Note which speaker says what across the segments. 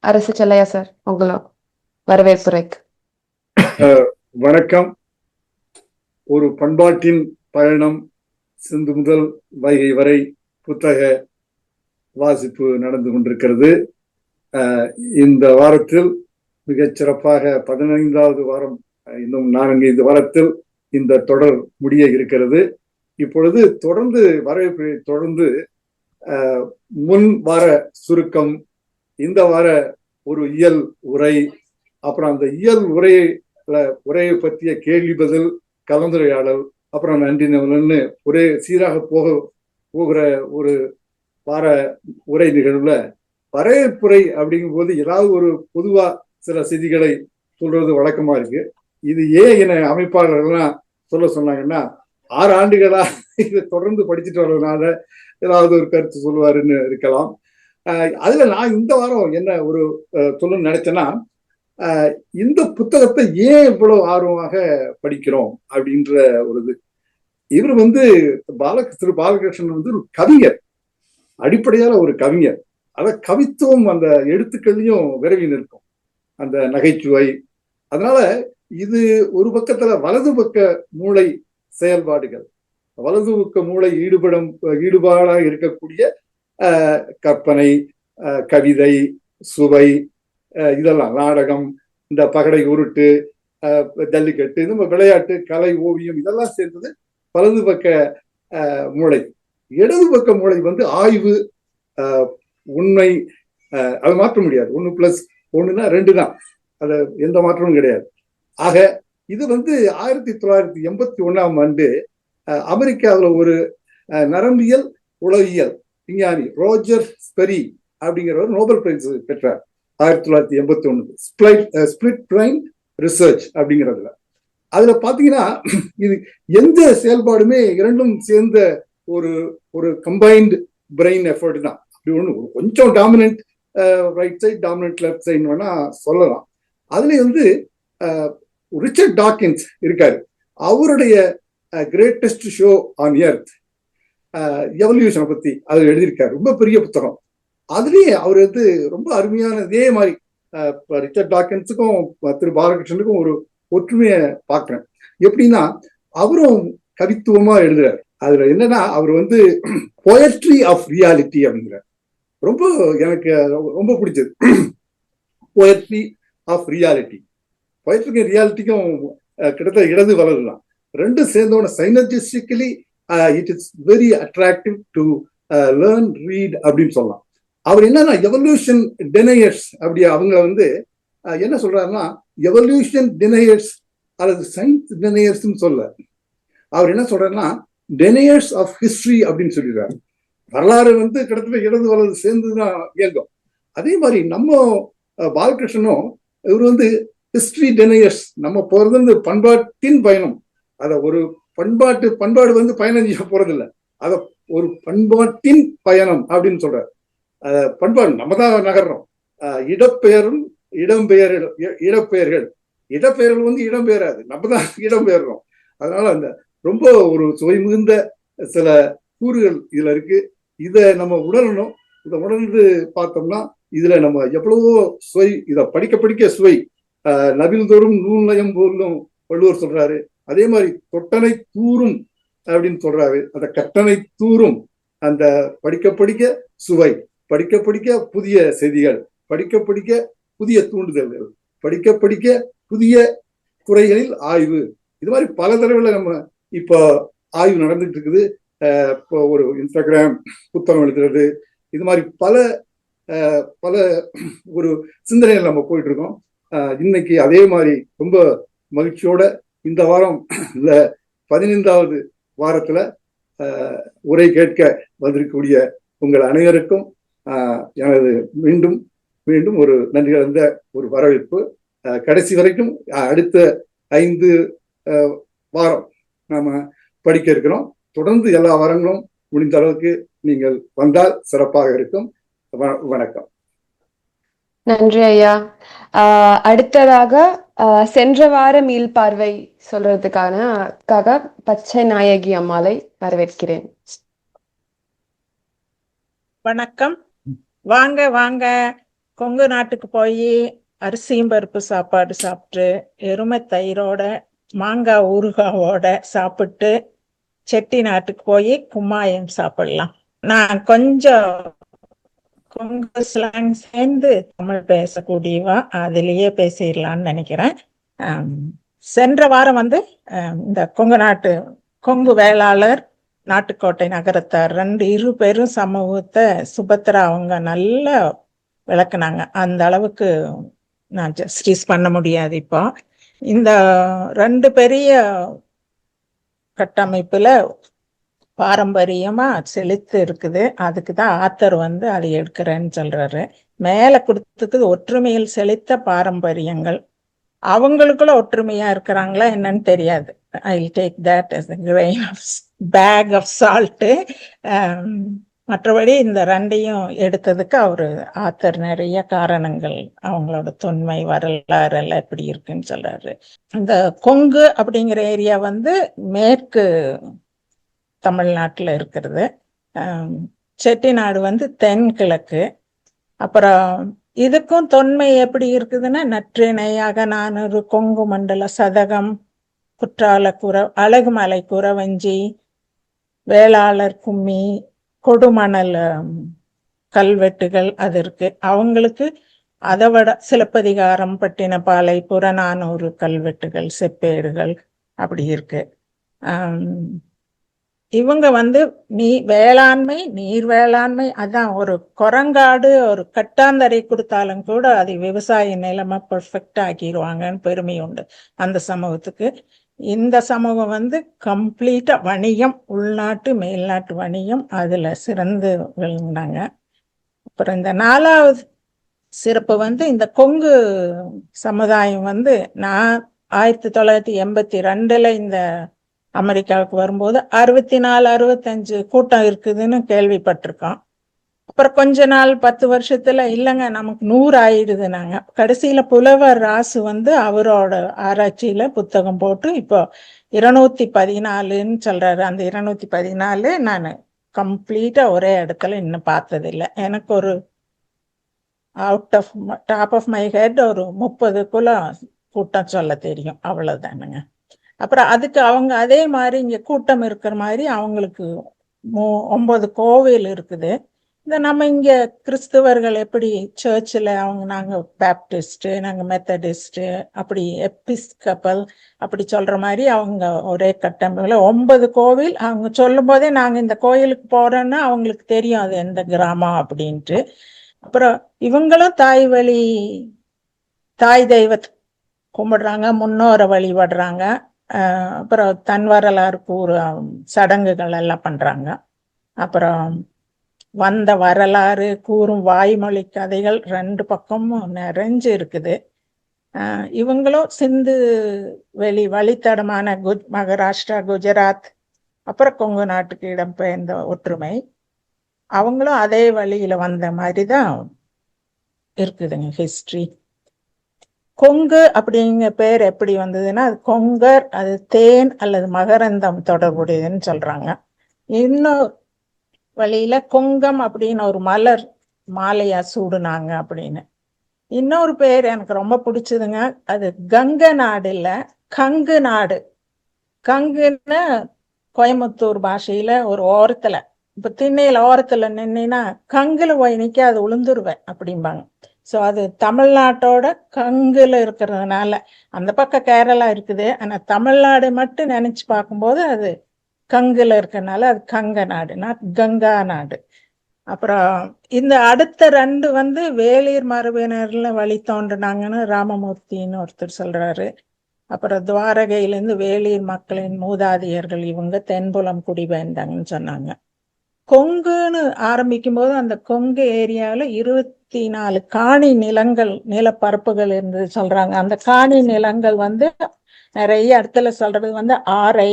Speaker 1: அரசு செல்லையா சார், உங்களோட வரவேற்புரைக்கு.
Speaker 2: வணக்கம். ஒரு பண்பாட்டின் பயணம் சிந்து முதல் வைகை வரை புத்தக வாசிப்பு நடந்து கொண்டிருக்கிறது. இந்த வாரத்தில் மிகச் சிறப்பாக 15வது வாரம், இன்னும் 4-5 வாரத்தில் இந்த தொடர் முடிய இருக்கிறது. இப்பொழுது தொடர்ந்து வரவேற்பை தொடர்ந்து முன் வார சுருக்கம், இந்த வார ஒரு இயல் உரை, அப்புறம் அந்த இயல் உரையை பற்றிய கேள்வி பதில், கலந்துரையாடல், அப்புறம் நன்றி நலன்னு ஒரே சீராக போகிற ஒரு வார உரை நிகழ்வுல வரவேற்புரை அப்படிங்கும் போது ஏதாவது ஒரு பொதுவா சில செய்திகளை சொல்றது வழக்கமா இருக்கு. இது ஏன் என அமைப்பாளர்கள்லாம் சொல்ல சொன்னாங்கன்னா, 6 ஆண்டுகளா இதை தொடர்ந்து படிச்சுட்டு வர்றதுனால ஏதாவது ஒரு கருத்து சொல்லுவாருன்னு இருக்கலாம். அதுல நான் இந்த வாரம் என்ன ஒரு சொல்லணும்னு நினைச்சேன்னா, இந்த புத்தகத்தை ஏன் இவ்வளவு ஆர்வமாக படிக்கிறோம் அப்படின்ற ஒரு இது. இவர் திரு பாலகிருஷ்ணன் ஒரு கவிஞர், அடிப்படையான ஒரு கவிஞர். கவித்துவம் அந்த எழுத்துக்கள்லையும் விரவி நிற்கும், அந்த நகைச்சுவை. அதனால இது ஒரு பக்கத்துல வலது பக்க மூளை செயல்பாடுகள், வலது பக்க மூளை ஈடுபாடாக இருக்கக்கூடிய கற்பனை, கவிதை, சுவை, இதெல்லாம் நாடகம், இந்த பகடை உருட்டு, ஜல்லிக்கட்டு, இந்த விளையாட்டு, கலை, ஓவியம், இதெல்லாம் சேர்ந்தது வலது பக்க மூளை. இடது பக்க மூளை ஆய்வு, உண்மை. அதை மாற்ற முடியாது. 1+1 2 தான், அது எந்த மாற்றமும் கிடையாது. ஆக இது 1981ஆம் ஆண்டு அமெரிக்காவில் ஒரு நரம்பியல் உளவியல் விஞ்ஞானி ரோஜர் ஸ்பெரி அப்படிங்கிறவர் நோபல் பிரைஸ் பெற்றார் 1981. ஸ்பிளிட் பிரைன் ரிசர்ச் அப்படிங்கிறதுல. அதுல பாத்தீங்கன்னா, இது எந்த செயல்பாடுமே இரண்டும் சேர்ந்த ஒரு கம்பைன்டு பிரெயின் எஃபர்ட் தான். அப்படி ஒண்ணு கொஞ்சம் dominant right side, dominant left side வேணா சொல்லலாம். அதுல ரிச்சர்ட் டாக்கின்ஸ் இருக்காரு. அவருடைய கிரேட்டஸ்ட் ஷோ ஆன் எர்த், எவல்யூஷனை பத்தி அது எழுதியிருக்காரு. ரொம்ப பெரிய புத்தகம். அதுலயே அவர் ரொம்ப அருமையான, இதே மாதிரி ரிச்சர்ட் டாக்கின்ஸுக்கும் திரு பாலகிருஷ்ணனுக்கும் ஒரு ஒற்றுமையை பார்க்கிறேன். எப்படின்னா, அவரும் கவித்துவமா எழுதுறாரு. அதுல என்னன்னா, அவர் போயட்ரி ஆஃப் ரியாலிட்டி அப்படிங்கிறார். ரொம்ப எனக்கு ரொம்ப பிடிச்சது. Poetry of reality. போயட்ரிக்கும் ரியாலிட்டிக்கும் கிட்டத்தட்ட இடது வலது தான். ரெண்டும் சேர்ந்தோட synergistically it is very attractive to learn, read அப்படின்னு சொல்லலாம். அவர் என்னன்னா, எவல்யூஷன் டெனையர்ஸ் அப்படி அவங்க என்ன சொல்றாருன்னா, எவல்யூஷன் டெனையர்ஸ் அல்லது சயின்ஸ் டெனையர்ஸ் சொல்ல, அவர் என்ன சொல்றாருன்னா, டெனையர்ஸ் ஆஃப் ஹிஸ்டரி அப்படின்னு சொல்லிடுறாரு. வரலாறு கிட்டத்தட்ட இடது வலது சேர்ந்துதான் இயங்கும். அதே மாதிரி நம்ம பாலகிருஷ்ணனும் இவர் ஹிஸ்டரி டெனையர்ஸ். நம்ம போறது பண்பாட்டின் பயணம். அத ஒரு பண்பாடு பயணம் செய்ய போறது இல்லை, அத ஒரு பண்பாட்டின் பயணம் அப்படின்னு சொல்றாரு. பண்பாடு நம்ம தான் நகர்றோம். இடப்பெயரும் இடப்பெயர்கள் இடம்பெயராது, நம்ம தான் இடம்பெயர்றோம். அதனால அந்த ரொம்ப ஒரு சுவை மிகுந்த சில கூறுகள் இதுல இருக்கு. இதை நம்ம உணரணும். இதை உணர்ந்து பார்த்தோம்னா இதுல நம்ம எவ்வளவோ சுவை, இதை படிக்க சுவை. நபில் தோறும் நூல் நயம் போலும் வள்ளுவர் சொல்றாரு. அதே மாதிரி தொட்டனை தூரும் அப்படின்னு சொல்றாரு. அந்த கட்டணை தூரும், அந்த படிக்க சுவை, படிக்க புதிய செய்திகள், படிக்க புதிய தூண்டுதல்கள், படிக்க புதிய துறைகளில் ஆய்வு. இது மாதிரி பல தடவை நம்ம இப்போ ஆய்வு நடந்துட்டு இருக்குது. இப்போ ஒரு இன்ஸ்டாகிராம், புத்தகம் எழுதுறது, இது மாதிரி பல ஒரு சிந்தனைகள் நம்ம போயிட்டு இருக்கோம். இன்னைக்கு அதே மாதிரி ரொம்ப மகிழ்ச்சியோட இந்த வாரம் இந்த 15வது வாரத்துல உரை கேட்க வந்திருக்கக்கூடிய உங்கள் அனைவருக்கும் எனது மீண்டும் ஒரு நன்றி கலந்த ஒரு வரவேற்பு. கடைசி வரைக்கும் அடுத்த 5 வாரம் நாம படிக்க இருக்கிறோம். தொடர்ந்து எல்லா வாரங்களும் முடிந்த அளவுக்கு நீங்கள் வந்தால் சிறப்பாக இருக்கும். வணக்கம்.
Speaker 1: நன்றி ஐயா. அடுத்ததாக சென்ற வார மீள்பார்வை சொல்றதுக்காக பச்சை நாயகி அம்மாளை வரவேற்கிறேன்.
Speaker 3: வணக்கம். வாங்க கொங்கு நாட்டுக்கு போய் அரிசியும் பருப்பு சாப்பாடு சாப்பிட்டு எருமை தயிரோட மாங்காய் ஊறுகாவோட சாப்பிட்டு செட்டி நாட்டுக்கு போய் கும்மாயம் சாப்பிடலாம். நான் கொஞ்சம் கொங்கு ஸ்லாங் சேர்ந்து தமிழ் பேசக்கூடியவா, அதுலயே பேசிடலான்னு நினைக்கிறேன். சென்ற வாரம் வந்து இந்த கொங்கு வேளாளர் நாட்டுக்கோட்டை நகரத்தார் இரு பெரும் சமூகத்தை சுபத்ரா அவங்க நல்லா விளக்குனாங்க. அந்த அளவுக்கு நான் ஜஸ்டிஸ் பண்ண முடியாது. இப்போ இந்த 2 பெரிய கட்டமைப்புல பாரம்பரியமா செழித்து இருக்குது. அதுக்குதான் ஆத்தர் வந்து அதை எடுக்கிறேன்னு சொல்றாரு. மேல கொடுத்தது ஒற்றுமையில் செழித்த பாரம்பரியங்கள். அவங்களுக்குள்ள ஒற்றுமையா இருக்கிறாங்களா என்னன்னு தெரியாது. I take that as a grain of bag of salt. மற்றபடி இந்த 2ஐயும் எடுத்ததுக்கு அவரு ஆத்தர் நிறைய காரணங்கள், அவங்களோட தொன்மை வரலாறு எல்லாம் எப்படி இருக்குன்னு சொல்றாரு. இந்த கொங்கு அப்படிங்கிற ஏரியா வந்து மேற்கு தமிழ்நாட்டுல இருக்கிறது. செட்டிநாடு வந்து தென்கிழக்கு. அப்புறம் இதுக்கும் தொன்மை எப்படி இருக்குதுன்னா, நற்றிணையாக 400 கொங்கு மண்டல சதகம், குற்றால அழகுமலை குறவஞ்சி, வேளாளர் கும்மி, கொடுமணல் கல்வெட்டுகள் அது இருக்கு. அவங்களுக்கு அதை விட சிலப்பதிகாரம், பட்டினப்பாலை, புறநானூறு கல்வெட்டுகள், செப்பேடுகள் அப்படி இருக்கு. இவங்க வந்து வேளாண்மை, நீர் வேளாண்மை, அதான் ஒரு குரங்காடு ஒரு கட்டாந்தரை கொடுத்தாலும் கூட அது விவசாய நிலைமை பெர்ஃபெக்டா ஆக்கிடுவாங்கன்னு பெருமை உண்டு அந்த சமூகத்துக்கு. இந்த சமூகம் வந்து கம்ப்ளீட்டா வணிகம், உள்நாட்டு மேல்நாட்டு வணிகம், அதுல சிறந்து விளங்கினாங்க. அப்புறம் இந்த 4வது சிறப்பு வந்து இந்த கொங்கு சமுதாயம் வந்து நான் 1982 இந்த அமெரிக்காவுக்கு வரும்போது 64-65 கூட்டம் இருக்குதுன்னு கேள்விப்பட்டிருக்கோம். அப்புறம் கொஞ்ச நாள் 10 வருஷத்துல இல்லைங்க நமக்கு 100 ஆயிடுது. நாங்க கடைசியில புலவர் ராசு வந்து அவரோட ஆராய்ச்சியில புத்தகம் போட்டு இப்போ 214ன்னு சொல்றாரு. அந்த 214 நான் கம்ப்ளீட்டா ஒரே இடத்துல இன்னும் பார்த்தது இல்லை. எனக்கு ஒரு டாப் ஆஃப் மை ஹெட் ஒரு 30க்குள்ள கூட்டம் சொல்ல தெரியும், அவ்வளவுதானுங்க. அப்புறம் அதுக்கு அவங்க அதே மாதிரி இங்க கூட்டம் இருக்கிற மாதிரி அவங்களுக்கு 9 கோவில் இருக்குது. இந்த நம்ம இங்க கிறிஸ்துவர்கள் எப்படி சர்ச்சில் நாங்க பேப்டிஸ்ட், நாங்க மெத்தடிஸ்ட், அப்படி எபிஸ்கப்பல் அப்படி சொல்ற மாதிரி அவங்க ஒரே கட்டமைப்புல 9 கோவில். அவங்க சொல்லும் போதே நாங்க இந்த கோயிலுக்கு போறோன்னா அவங்களுக்கு தெரியும் அது எந்த கிராமம் அப்படின்ட்டு. அப்புறம் இவங்களும் தாய் தெய்வத்தை கும்பிடுறாங்க, முன்னோரை வழிபடுறாங்க. அப்புறம் தன் வரலாறு சடங்குகள் எல்லாம் பண்றாங்க. அப்புறம் வந்த வரலாறு கூறும் வாய்மொழி கதைகள் 2 பக்கமும் நிறைஞ்சு இருக்குது. இவங்களும் சிந்து வழித்தடமான மகாராஷ்டிரா, குஜராத், அப்புறம் கொங்கு நாட்டுக்கு இடம்பெயர்ந்த ஒற்றுமை. அவங்களும் அதே வழியில வந்த மாதிரிதான் இருக்குதுங்க ஹிஸ்டரி. கொங்கு அப்படிங்கிற பேர் எப்படி வந்ததுன்னா, அது கொங்கர், அது தேன் அல்லது மகரந்தம் தொடர்புடையதுன்னு சொல்றாங்க. இன்னும் வழியில கொங்கம் அப்படின்னு ஒரு மலர் மாலையா சூடுனாங்க அப்படின்னு. இன்னொரு பேர் எனக்கு ரொம்ப பிடிச்சதுங்க, அது கங்க நாடு இல்ல, கங்கு நாடு. கங்குன்னு கோயம்புத்தூர் பாஷையில ஒரு ஓரத்துல, இப்ப திண்ணையில ஓரத்துல நின்னா கங்குல போய் நிக்க அது உளுந்துருவேன் அப்படிம்பாங்க. ஸோ அது தமிழ்நாட்டோட கங்குல இருக்கிறதுனால, அந்த பக்கம் கேரளா இருக்குது, ஆனா தமிழ்நாடு மட்டும் நினைச்சு பார்க்கும்போது அது கங்குல இருக்கிறதுனால அது கங்க நாடு, கங்கா நாடு. அப்புறம் இந்த அடுத்த 2 வந்து வேளிர் மரபினர்ல வழி தோன்றினாங்கன்னு ராமமூர்த்தின்னு ஒருத்தர் சொல்றாரு. அப்புறம் துவாரகையிலேருந்து வேளிர் மக்களின் மூதாதையர்கள் இவங்க தென்புலம் குடிபெயர்ந்தாங்கன்னு சொன்னாங்க. கொங்குன்னு ஆரம்பிக்கும் போது அந்த கொங்கு ஏரியாவில் 24 காணி நிலப்பரப்புகள் இருந்து சொல்றாங்க. அந்த காணி நிலங்கள் வந்து நிறைய இடத்துல சொல்றது வந்து ஆரை,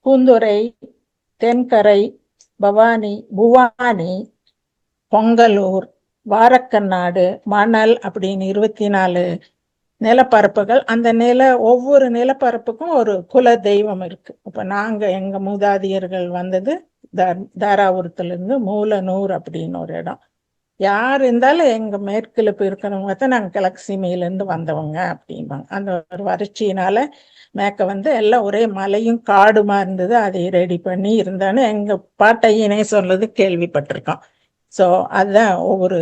Speaker 3: பூந்துரை, தென்கரை, புவானி, பொங்கலூர், வாரக்கநாடு, மணல் அப்படின்னு 24 நிலப்பரப்புகள். அந்த ஒவ்வொரு நிலப்பரப்புக்கும் ஒரு குல தெய்வம் இருக்கு. இப்ப நாங்க எங்க மூதாதியர்கள் வந்தது தாராபுரத்துல இருந்து மூலனூர் அப்படின்னு ஒரு இடம். யார் இருந்தாலும் எங்க மேற்குல போய் இருக்கிறவங்க தான் நாங்கள் கிழக்கு சீமையிலேருந்து வந்தவங்க அப்படிம்பாங்க. அந்த ஒரு வறட்சியினால மேற்க வந்து எல்லாம் ஒரே மலையும் காடுமா இருந்தது, அதை ரெடி பண்ணி இருந்தான்னு எங்க பாட்டையினே சொல்றது கேள்விப்பட்டிருக்கோம். ஸோ அதுதான் ஒவ்வொரு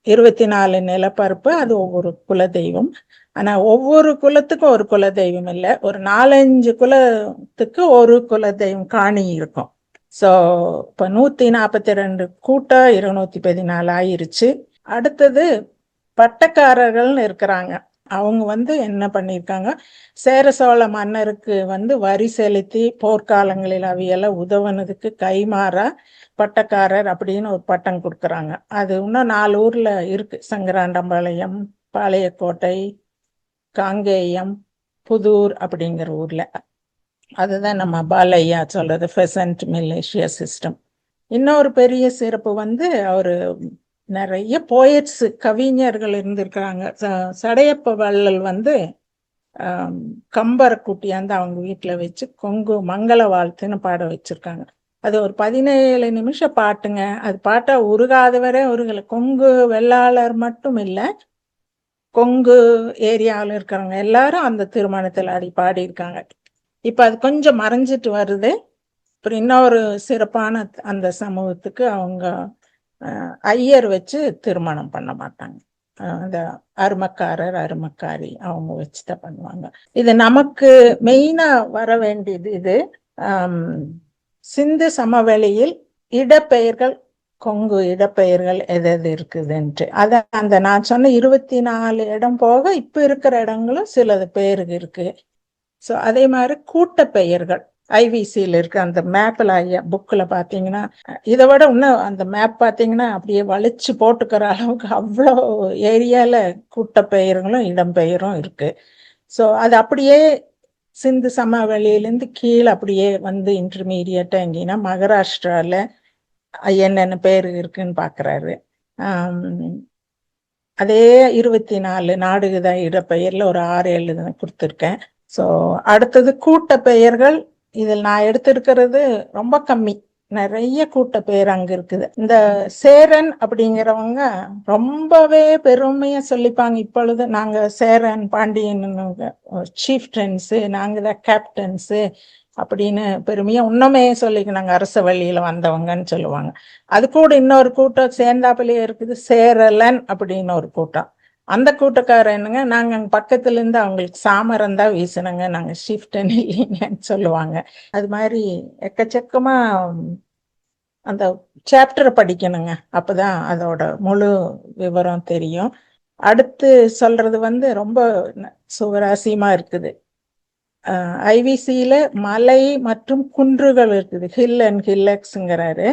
Speaker 3: 24 நிலப்பரப்பு, அது ஒவ்வொரு குலதெய்வம். ஆனா ஒவ்வொரு குலத்துக்கும் ஒரு குலதெய்வம் இல்லை, ஒரு 4-5 குலத்துக்கு ஒரு குலதெய்வம் காணி இருக்கும். ஸோ இப்போ 142 கூட்டம் 214 ஆயிருச்சு. அடுத்தது பட்டக்காரர்கள்னு இருக்கிறாங்க. அவங்க வந்து என்ன பண்ணியிருக்காங்க, சேர சோழ மன்னருக்கு வந்து வரி செலுத்தி போர்க்காலங்களில் அவையெல்லாம் உதவுனதுக்கு கைமாறா பட்டக்காரர் அப்படின்னு ஒரு பட்டம் கொடுக்குறாங்க. அது இன்னும் 4 ஊர்ல இருக்கு, சங்கராண்டம்பாளையம், பாளையக்கோட்டை, காங்கேயம், புதூர் அப்படிங்கிற ஊர்ல. அதுதான் நம்ம பாலையா சொல்றது ஃபெசன்ட் மிலிஷியா சிஸ்டம். இன்னொரு பெரிய சிறப்பு வந்து அவரு நிறைய போயட்ஸ், கவிஞர்கள் இருந்திருக்கிறாங்க. சடையப்ப வள்ளல் வந்து கம்பரை கூட்டியாந்து அவங்க வீட்டுல வச்சு கொங்கு மங்கள வாழ்த்துன்னு பாட வச்சிருக்காங்க. அது ஒரு 17 நிமிஷம் பாட்டுங்க. அது பாட்டா உருகாதவரை உருகலை. கொங்கு வெள்ளாளர் மட்டும் இல்லை, கொங்கு ஏரியாவில் இருக்கிறவங்க எல்லாரும் அந்த திருமணத்தில் அடி பாடியிருக்காங்க. இப்ப அது கொஞ்சம் மறைஞ்சிட்டு வருது. அப்புறம் இன்னொரு சிறப்பான அந்த சமூகத்துக்கு அவங்க ஐயர் வச்சு திருமணம் பண்ண மாட்டாங்க. அந்த அருமக்காரர் அருமக்காரி அவங்க வச்சுதான் பண்ணுவாங்க. இது நமக்கு மெயினா வர வேண்டியது இது. சிந்து சமவெளியில் இடப்பெயர்கள், கொங்கு இடப்பெயர்கள் எது எது இருக்குதுன்ட்டு அத அந்த நான் சொன்ன 24 இடம் போக இப்ப இருக்கிற இடங்களும் சிலது பேருக்கு இருக்கு. ஸோ அதே மாதிரி கூட்ட பெயர்கள் ஐவிசியில் இருக்கு. அந்த மேப்பில் புக்கில் பார்த்தீங்கன்னா இதை விட இன்னும் அந்த மேப் பார்த்தீங்கன்னா அப்படியே வலிச்சு போட்டுக்கிற அளவுக்கு அவ்வளோ ஏரியாவில் கூட்ட பெயர்களும் இடம்பெயரும் இருக்கு. ஸோ அது அப்படியே சிந்து சமவெளியிலேருந்து கீழே அப்படியே வந்து இன்டர்மீடியட்டாக எங்கேன்னா மகாராஷ்டிராவில் என்னென்ன பேர் இருக்குன்னு பார்க்குறாரு. அதே 24 நாடுதான் இடப்பெயர்ல ஒரு 6-7 கொடுத்துருக்கேன். ஸோ அடுத்தது கூட்ட பெயர்கள். இதில் நான் எடுத்திருக்கிறது ரொம்ப கம்மி, நிறைய கூட்ட பெயர் அங்க இருக்குது. இந்த சேரன் அப்படிங்கிறவங்க ரொம்பவே பெருமையா சொல்லிப்பாங்க. இப்பொழுது நாங்க சேரன் பாண்டியன் சீஃப்டன்ஸு, நாங்க தான் கேப்டன்ஸு அப்படின்னு பெருமையா இன்னுமே சொல்லிக்கினாங்க. அரச வழியில வந்தவங்கன்னு சொல்லுவாங்க. அது கூட இன்னொரு கூட்டம் சேர்ந்தாப்பிலேயே இருக்குது, சேரலன் அப்படின்னு ஒரு கூட்டம். அந்த கூட்டக்காரர் என்னங்க, நாங்க அங்க பக்கத்துல இருந்து அவங்களுக்கு சாமரம் தான் வீசினங்க, நாங்க ஷிஃப்டன் இல்லைங்கன்னு சொல்லுவாங்க. அது மாதிரி எக்கச்சக்கமா அந்த சாப்டரை படிக்கணுங்க, அப்பதான் அதோட முழு விவரம் தெரியும். அடுத்து சொல்றது வந்து ரொம்ப சுவராசியமா இருக்குது. ஐவிசியில மலை மற்றும் குன்றுகள் இருக்குது, ஹில் அண்ட் ஹில்லக்ஸ்ங்கிறாரு.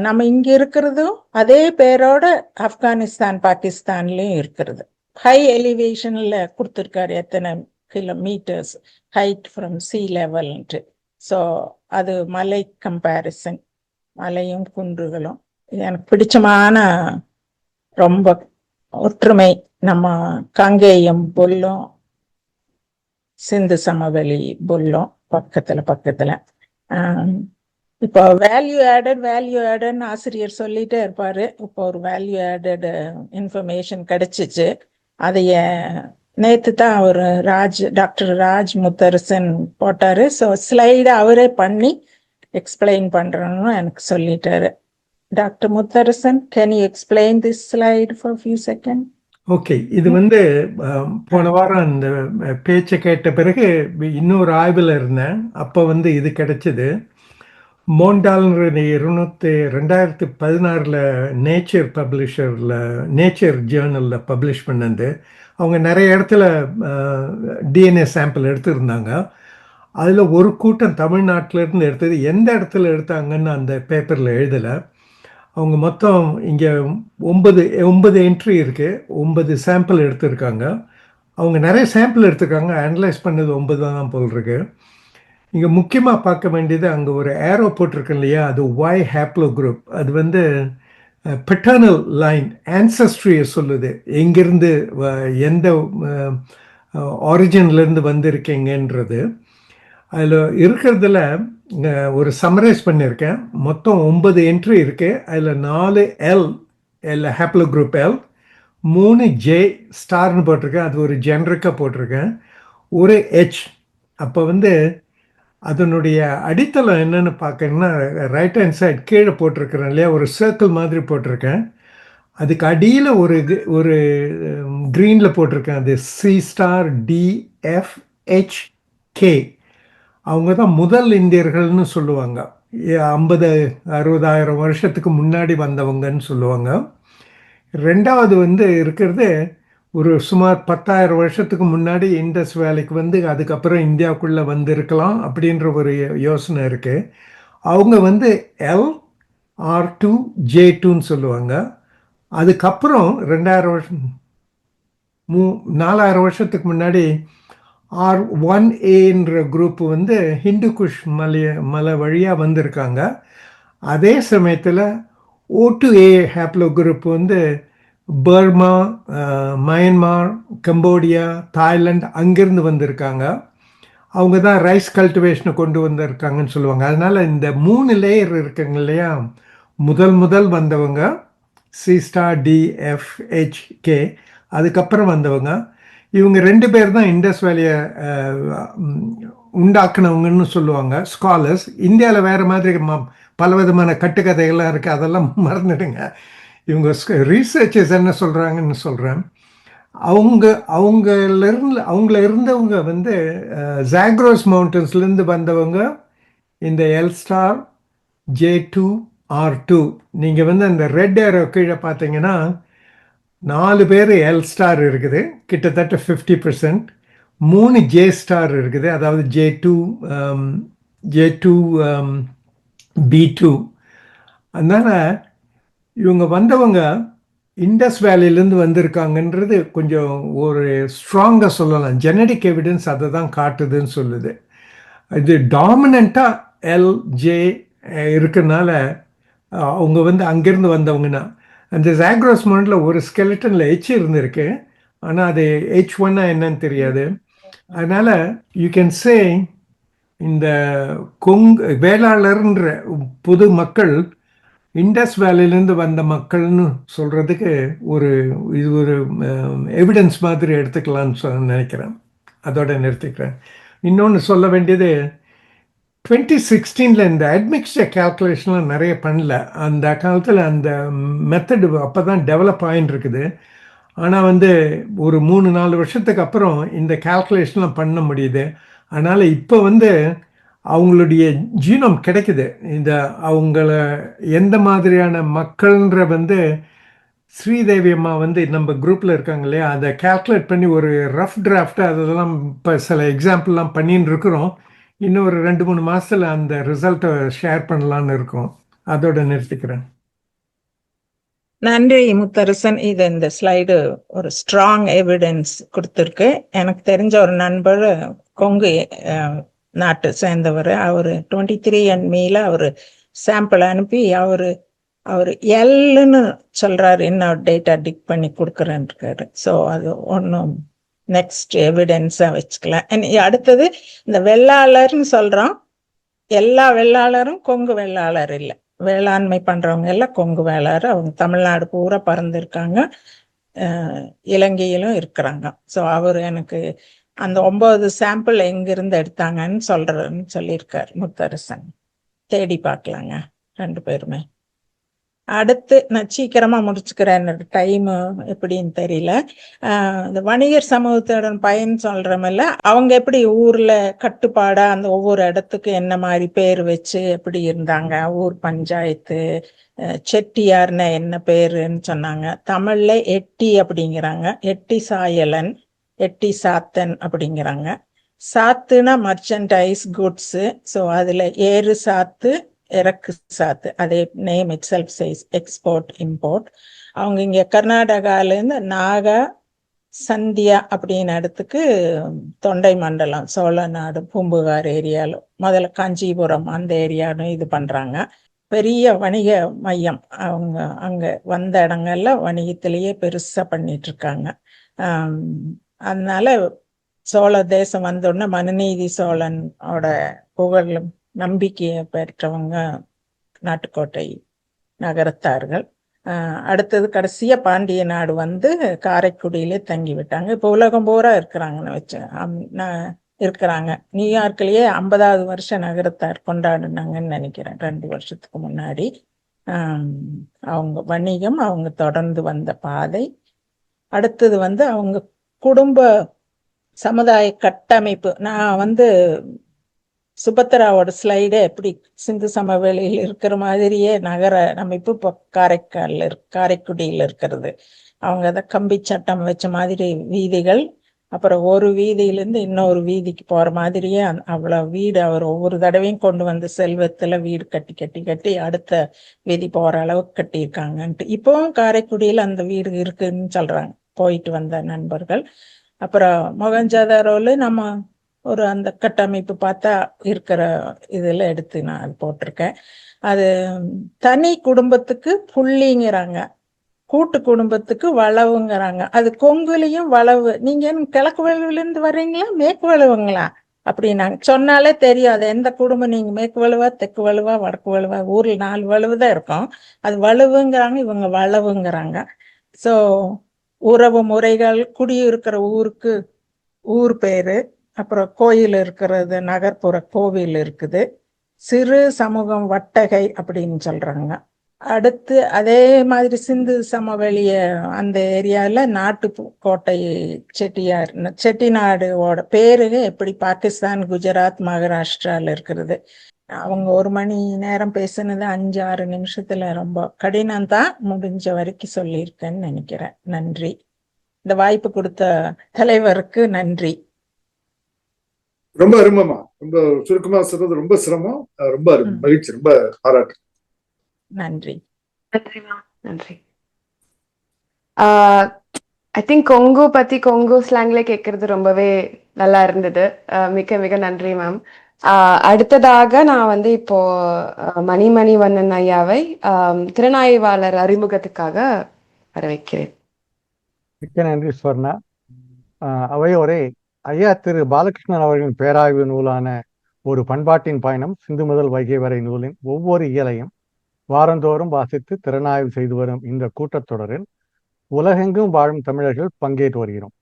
Speaker 3: நம்ம இங்க இருக்கிறதும் அதே பேரோட ஆப்கானிஸ்தான் பாகிஸ்தான்லயும் இருக்கிறது. ஹை எலிவேஷன்ல கொடுத்துருக்காரு எத்தனை கிலோமீட்டர்ஸ் ஹைட் ஃப்ரம் சி லெவல்ன்ட்டு. ஸோ அது மலை கம்பேரிசன், மலையும் குன்றுகளும். இது எனக்கு பிடிச்சமான ரொம்ப ஒற்றுமை. நம்ம காங்கேயம் புல்லும் சிந்து சமவெளி புல்லும் பக்கத்துல. இப்போ வேல்யூ ஆடட்னு ஆசிரியர் சொல்லிட்டே இருப்பாரு. இப்போ ஒரு வேல்யூ ஆடட் இன்ஃபர்மேஷன் கிடைச்சிச்சு. அதைய நேத்து தான் ஒரு டாக்டர் ராஜ் முத்தரசன் போட்டாரு. ஸோ ஸ்லைடு அவரே பண்ணி எக்ஸ்பிளைன் பண்றோம்னு எனக்கு சொல்லிட்டாரு. Doctor Mutharasan, can you explain this slide for few second?
Speaker 4: Okay, இது வந்து போன வாரம் அந்த பேச்சை கேட்ட பிறகு இன்னொரு ஆய்வில் இருந்தேன். அப்போ வந்து இது கிடைச்சது. மோண்டால்ங்கிற 2016 நேச்சர் பப்ளிஷரில், நேச்சர் ஜேர்னலில் பப்ளிஷ் பண்ணது. அவங்க நிறைய இடத்துல டிஎன்ஏ சாம்பிள் எடுத்துருந்தாங்க. அதில் ஒரு கூட்டம் தமிழ்நாட்டிலேருந்து எடுத்தது. எந்த இடத்துல எடுத்தாங்கன்னு அந்த பேப்பரில் எழுதலை. அவங்க மொத்தம் இங்கே 9 என்ட்ரி இருக்குது, 9 சாம்பிள் எடுத்திருக்காங்க. அவங்க நிறைய சாம்பிள் எடுத்திருக்காங்க, அனலைஸ் பண்ணது 9 தான் போல் இருக்கு. இங்கே முக்கியமாக பார்க்க வேண்டியது, அங்கே ஒரு ஏரோ போட்டிருக்கு இல்லையா, அது ஒய் ஹேப்ளோ குரூப். அது வந்து பெட்டர்னல் லைன், ஆன்சஸ்ட்ரியை சொல்லுது, எங்கேருந்து எந்த ஆரிஜின்லேருந்து வந்திருக்கீங்கன்றது. அதில் இருக்கிறதுல ஒரு சம்மரைஸ் பண்ணியிருக்கேன். மொத்தம் 9 என்ட்ரி இருக்குது. அதில் 4 L L haplo group L, 3 J ஸ்டார்னு போட்டிருக்கேன், அது ஒரு ஜென்ரிக்காக போட்டிருக்கேன், ஒரு ஹெச். அப்போ வந்து அதனுடைய அடித்தளம் என்னன்னு பார்க்கணுன்னா ரைட் ஹேண்ட் சைட் கீழே போட்டிருக்கிறேன் இல்லையா, ஒரு சர்க்கிள் மாதிரி போட்டிருக்கேன். அதுக்கு அடியில் ஒரு க்ரீனில் போட்டிருக்கேன், அது CDFHK. அவங்க தான் முதல் இந்தியர்கள்னு சொல்லுவாங்க. 50-60,000 வருஷத்துக்கு முன்னாடி வந்தவங்கன்னு சொல்லுவாங்க. ரெண்டாவது வந்து இருக்கிறது ஒரு சுமார் 10,000 வருஷத்துக்கு முன்னாடி இண்டஸ் வேலைக்கு வந்து அதுக்கப்புறம் இந்தியாவுக்குள்ளே வந்திருக்கலாம் அப்படின்ற ஒரு யோசனை இருக்குது. அவங்க வந்து LR2J2ன்னு சொல்லுவாங்க. அதுக்கப்புறம் 2000 வருஷம் 4000 வருஷத்துக்கு முன்னாடி R1Aன்ற குரூப் வந்து ஹிந்து குஷ் மலை வழியாக வந்திருக்காங்க. அதே சமயத்தில் O2A ஹேப்ளோ குரூப் வந்து பர்மா, மயன்மார், கம்போடியா, தாய்லாந்து அங்கேருந்து வந்திருக்காங்க. அவங்க தான் ரைஸ் கல்டிவேஷனை கொண்டு வந்திருக்காங்கன்னு சொல்லுவாங்க. அதனால் இந்த 3 லேயர் இருக்குங்க இல்லையா, முதல் வந்தவங்க CDFHK, அதுக்கப்புறம் வந்தவங்க இவங்க 2 பேர் தான் இண்டஸ் வேலியை உண்டாக்குனவங்கன்னு சொல்லுவாங்க ஸ்காலர்ஸ். இந்தியாவில் வேறு மாதிரி பலவிதமான கட்டுக்கதைகள்லாம் இருக்குது, அதெல்லாம் மறந்துடுங்க. இவங்க ரீசர்ச்சர்ஸ் என்ன சொல்கிறாங்கன்னு சொல்கிறேன். அவங்கள இருந்தவங்க வந்து ஜாக்ரோஸ் மவுண்டன்ஸ்லேருந்து வந்தவங்க இந்த எல்ஸ்டார் J2 R2. நீங்கள் வந்து அந்த ரெட் ஏரோ கீழே பார்த்தீங்கன்னா 4 பேர் எல்ஸ்டார் இருக்குது, கிட்டத்தட்ட 50%. 3 ஜே ஸ்டார் இருக்குது, அதாவது J2 B2. அதனால் இவங்க வந்தவங்க இண்டஸ் வேலியிலேருந்து வந்திருக்காங்கன்றது கொஞ்சம் ஒரு ஸ்ட்ராங்காக சொல்லலாம். ஜெனடிக் எவிடன்ஸ் அதை தான் காட்டுதுன்னு சொல்லுது. இது டாமினண்ட்டாக LJ இருக்கிறதுனால அவங்க வந்து அங்கேருந்து வந்தவங்கன்னா, அந்த ஜாக்ரோஸ் மவுண்டில் ஒரு ஸ்கெலட்டனில் H இருந்திருக்கு, ஆனால் அது H1 என்னன்னு தெரியாது. அதனால் யூ கேன் சே இந்த வேளாளர்ன்ற புது மக்கள் இண்டஸ் வேலியிலேருந்து வந்த மக்கள்னு சொல்கிறதுக்கு இது ஒரு எவிடன்ஸ் மாதிரி எடுத்துக்கலான்னு நினைக்கிறேன். அதோட நிறுத்திக்கிறேன். இன்னொன்று சொல்ல வேண்டியது, 2016 இந்த அட்மிக்ஸ்டர் கால்குலேஷன்லாம் நிறைய பண்ணல. அந்த காலத்தில் அந்த மெத்தடு அப்போ தான் டெவலப் ஆகின்னு இருக்குது. ஆனால் வந்து ஒரு 3-4 வருஷத்துக்கு அப்புறம் இந்த கால்குலேஷன்லாம் பண்ண முடியுது. அதனால் இப்போ வந்து அவங்களுடைய ஜீனோம் கிடைக்குது. இந்த அவங்கள எந்த மாதிரியான மக்கள்ன்ற வந்து ஸ்ரீதேவி அம்மா வந்து நம்ம குரூப்பில் இருக்காங்க இல்லையா, அதை கால்குலேட் பண்ணி ஒரு ரஃப் டிராஃப்ட் அதெல்லாம் இப்போ சில எக்ஸாம்பிள்லாம் பண்ணின்னு இருக்கிறோம். இன்னும் ஒரு 2-3 மாதத்தில் அந்த ரிசல்ட்டை ஷேர் பண்ணலான்னு இருக்கோம். அதோட நிறுத்திக்கிறேன்.
Speaker 3: நன்றி முத்தரசன். இது இந்த ஸ்லைடு ஒரு ஸ்ட்ராங் எவிடன்ஸ் கொடுத்துருக்கு. எனக்கு தெரிஞ்ச ஒரு நண்பர் கொங்கு நாட்டை சேர்ந்தவர், அவர் 23andMeல அவர் சாம்பிள் அனுப்பி அவர் எல்லுன்னு சொல்றாரு, என்ன டேட்டா டிக் பண்ணி கொடுக்குறேன்னு. ஸோ அது ஒன்றும் நெக்ஸ்ட் எவிடன்ஸா வச்சுக்கலாம். அடுத்தது இந்த வெள்ளாளர்னு சொல்றோம், எல்லா வெள்ளாளரும் கொங்கு வெள்ளாளர் இல்லை. வேளாண்மை பண்றவங்க எல்லாம் கொங்கு வேளாறு. அவங்க தமிழ்நாடு பூரா பறந்துருக்காங்க, இலங்கையிலும் இருக்கிறாங்க. ஸோ அவர் எனக்கு அந்த 9 சாம்பிள் எங்கிருந்து எடுத்தாங்கன்னு சொல்லியிருக்காரு முத்தரசன். தேடி பார்க்கலாங்க 2 பேருமே. அடுத்து நான் சீக்கிரமா முடிச்சுக்கிறேன், டைம் எப்படின்னு தெரியல. இந்த வணிகர் சமூகத்தோட பயன் சொல்றமில்ல, அவங்க எப்படி ஊர்ல கட்டுப்பாடா அந்த ஒவ்வொரு இடத்துக்கு என்ன மாதிரி பேர் வச்சு எப்படி இருந்தாங்க, ஊர் பஞ்சாயத்து, செட்டியார்னா என்ன பேருன்னு சொன்னாங்க. தமிழ்ல எட்டி அப்படிங்கிறாங்க, எட்டி சாயலன், எட்டி சாத்தன் அப்படிங்கிறாங்க. சாத்துனா மர்ச்சன்டைஸ் குட்ஸ். ஸோ அதுல ஏறு சாத்து, இறக்கு சாத்து, அதே name itself says export import. அவங்க இங்க கர்நாடகாலேருந்து நாகா சந்தியா அப்படின்னு இடத்துக்கு தொண்டை மண்டலம், சோழநாடு, பூம்புகார் ஏரியால, முதல்ல காஞ்சிபுரம் அந்த ஏரியாலும் இது பண்றாங்க. பெரிய வணிக மையம். அவங்க அங்க வந்த இடங்கள்ல வணிகத்திலேயே பெருசா பண்ணிட்டு இருக்காங்க. அதனால சோழ தேசம் வந்தோடனே மனுநீதி சோழனோட புகழும் நம்பிக்கையை பெற்றவங்க நாட்டுக்கோட்டை நகரத்தார்கள். அடுத்தது கடைசியா பாண்டிய நாடு வந்து காரைக்குடியிலே தங்கி விட்டாங்க. இப்போ உலகம் பூரா இருக்கிறாங்கன்னு இருக்கிறாங்க. நியூயார்க்லயே 50வது வருஷ நகரத்தார் கொண்டாடினாங்கன்னு நினைக்கிறேன் 2 வருஷத்துக்கு முன்னாடி. அவங்க வணிகம், அவங்க தொடர்ந்து வந்த பாதை, அடுத்தது வந்து அவங்க குடும்ப சமுதாய கட்டமைப்பு. நான் வந்து சுபத்ராவோட ஸ்லைடே எப்படி சிந்து சமவெளியில் இருக்கிற மாதிரியே நகர அமைப்பு இப்போ காரைக்குடியில் இருக்கிறது. அவங்க அதை கம்பி சட்டம் வச்ச மாதிரி வீதிகள், அப்புறம் ஒரு வீதியிலேருந்து இன்னொரு வீதிக்கு போற மாதிரியே அவ்வளவு வீடு அவர் ஒவ்வொரு தடவையும் கொண்டு வந்து செல்வத்துல வீடு கட்டி கட்டி கட்டி அடுத்த வீதி போற அளவுக்கு கட்டியிருக்காங்கன்ட்டு. இப்போவும் காரைக்குடியில் அந்த வீடு இருக்குன்னு சொல்றாங்க போயிட்டு வந்த நண்பர்கள். அப்புறம் மொகஞ்சதாரோல நம்ம ஒரு அந்த கட்டமைப்பு பார்த்தா இருக்கிற இதில் எடுத்து நான் போட்டிருக்கேன். அது தனி குடும்பத்துக்கு புள்ளிங்கிறாங்க, கூட்டு குடும்பத்துக்கு வளவுங்கிறாங்க. அது கொங்குலையும் வளவு. நீங்க கிழக்கு வலுவிலிருந்து வர்றீங்களா மேற்கு வலுவுங்களா அப்படின்னாங்க. சொன்னாலே தெரியும் அது எந்த குடும்பம். நீங்க மேற்கு வலுவா தெற்கு வலுவா வடக்கு வலுவா, ஊர்ல 4 வலுவு தான் இருக்கும். அது வலுவுங்கிறாங்க, இவங்க வளவுங்கிறாங்க. ஸோ உறவு முறைகள், குடியிருக்கிற ஊருக்கு ஊர் பேரு, அப்புறம் கோயில் இருக்கிறது நகர்ப்புற கோவில் இருக்குது, சிறு சமூகம் வட்டகை அப்படின்னு சொல்றாங்க. அடுத்து அதே மாதிரி சிந்து சமவெளிய அந்த ஏரியால கோட்டை செட்டிநாடுவோட பேருங்க எப்படி பாகிஸ்தான், குஜராத், மகாராஷ்டிரால இருக்கிறது. அவங்க 1 மணி நேரம் பேசுனது 5-6 நிமிஷத்துல ரொம்ப கடினம் தான். முடிஞ்ச வரைக்கும் சொல்லியிருக்கேன்னு நினைக்கிறேன். நன்றி. இந்த வாய்ப்பு கொடுத்த தலைவருக்கு நன்றி.
Speaker 2: ரொம்ப அருமமா, ரொம்ப சுருக்கமா சொல்றது ரொம்ப சிரமம். ரொம்ப மகிழ்ச்சி, ரொம்ப பாராட்டு.
Speaker 3: நன்றி.
Speaker 1: நன்றிமா, நன்றி. ஐ திங்க் கொங்கு ஸ்லாங்ல கேட்கறது ரொம்பவே நல்லா இருந்தது. மிக மிக நன்றி மேம். அடுத்ததாக நான் வந்து இப்போ மணிவண்ணன் ஐயாவை திறனாய்வாளர் அறிமுகத்துக்காக வரவேற்கிறேன்.
Speaker 5: மிக்க நன்றி ஸ்வர்ணா. அவையோரே, ஐயா திரு பாலகிருஷ்ணன் அவர்களின் பேராய்வு நூலான ஒரு பண்பாட்டின் பயணம் சிந்து முதல் வைகை வரை நூலின் ஒவ்வொரு இயலையும் வாரந்தோறும் வாசித்து திறனாய்வு செய்து வரும் இந்த கூட்டத்தொடரில் உலகெங்கும் வாழும் தமிழர்கள் பங்கேற்று வருகிறோம்.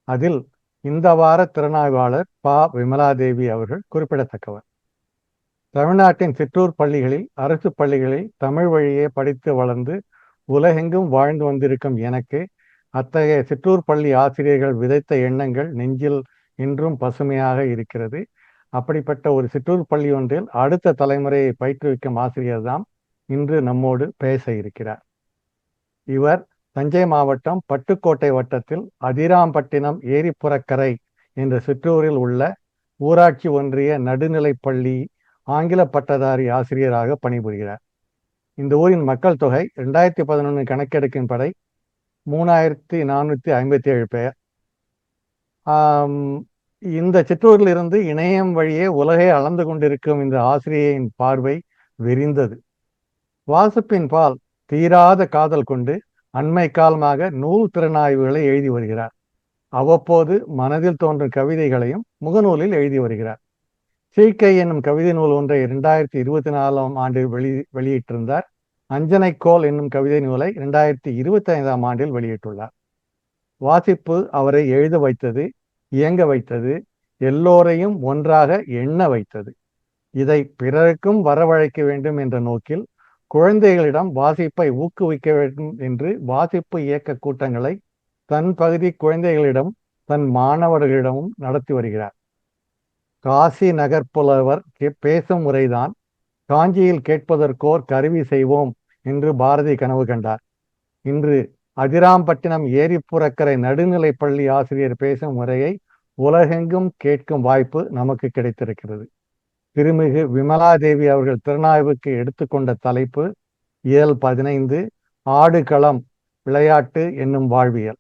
Speaker 5: அதில் இந்த வார திறனாய்வாளர் பா. விமலாதேவி அவர்கள் குறிப்பிடத்தக்கவர். தமிழ்நாட்டின் சிற்றூர் பள்ளிகளில், அரசு பள்ளிகளில் தமிழ் வழியே படித்து வளர்ந்து உலகெங்கும் வாழ்ந்து வந்திருக்கும் எனக்கு அத்தகைய சிற்றூர் பள்ளி ஆசிரியர்கள் விதைத்த எண்ணங்கள் நெஞ்சில் இன்றும் பசுமையாக இருக்கிறது. அப்படிப்பட்ட ஒரு சிற்றூர் பள்ளி ஒன்றில் அடுத்த தலைமுறையை பயிற்றுவிக்கும் ஆசிரியர் தான் இன்று நம்மோடு பேச இருக்கிறார். இவர் தஞ்சை மாவட்டம் பட்டுக்கோட்டை வட்டத்தில் அதிராம்பட்டினம் ஏரிப்புறக்கரை என்ற சிற்றூரில் உள்ள ஊராட்சி ஒன்றிய நடுநிலைப்பள்ளி ஆங்கில பட்டதாரி ஆசிரியராக பணிபுரிகிறார். இந்த ஊரின் மக்கள் தொகை 2011 கணக்கெடுக்கின்படி 3457 பேர். இந்த சிற்றூரில் இருந்து இணையம் வழியே உலகை அளந்து கொண்டிருக்கும் இந்த ஆசிரியரின் பார்வை விரிந்தது. வாசிப்பின் பால் தீராத காதல் கொண்டு அண்மை காலமாக நூல் திறனாய்வுகளை எழுதி வருகிறார். அவ்வப்போது மனதில் தோன்றும் கவிதைகளையும் முகநூலில் எழுதி வருகிறார். சீக்கை என்னும் கவிதை நூல் ஒன்றை 2024ஆம் ஆண்டில் வெளியிட்டிருந்தார். அஞ்சனைக்கோல் என்னும் கவிதை நூலை 2025ஆம் ஆண்டில் வெளியிட்டுள்ளார். வாசிப்பு அவரை எழுத வைத்தது, இயங்க வைத்தது, எல்லோரையும் ஒன்றாக எண்ண வைத்தது. இதை பிறருக்கும் வரவழைக்க வேண்டும் என்ற நோக்கில் குழந்தைகளிடம் வாசிப்பை ஊக்குவிக்க வேண்டும் என்று வாசிப்பு இயக்க கூட்டங்களை தன் பகுதி குழந்தைகளிடம், தன் மாணவர்களிடமும் நடத்தி வருகிறார். காசி நகர்ப்புலவர் பேசும் முறைதான் காஞ்சியில் கேட்பதற்கோர் கருவி செய்வோம் என்று பாரதி கனவு கண்டார். இன்று அதிராம்பட்டினம் ஏரிப்புறக்கரை நடுநிலைப்பள்ளி ஆசிரியர் பேசும் முறையை உலகெங்கும் கேட்கும் வாய்ப்பு நமக்கு கிடைத்திருக்கிறது. திருமிகு விமலாதேவி அவர்கள் திறனாய்வுக்கு எடுத்துக்கொண்ட தலைப்பு இயல் 15 ஆடுகளம் விளையாட்டு என்னும் வாழ்வியல்.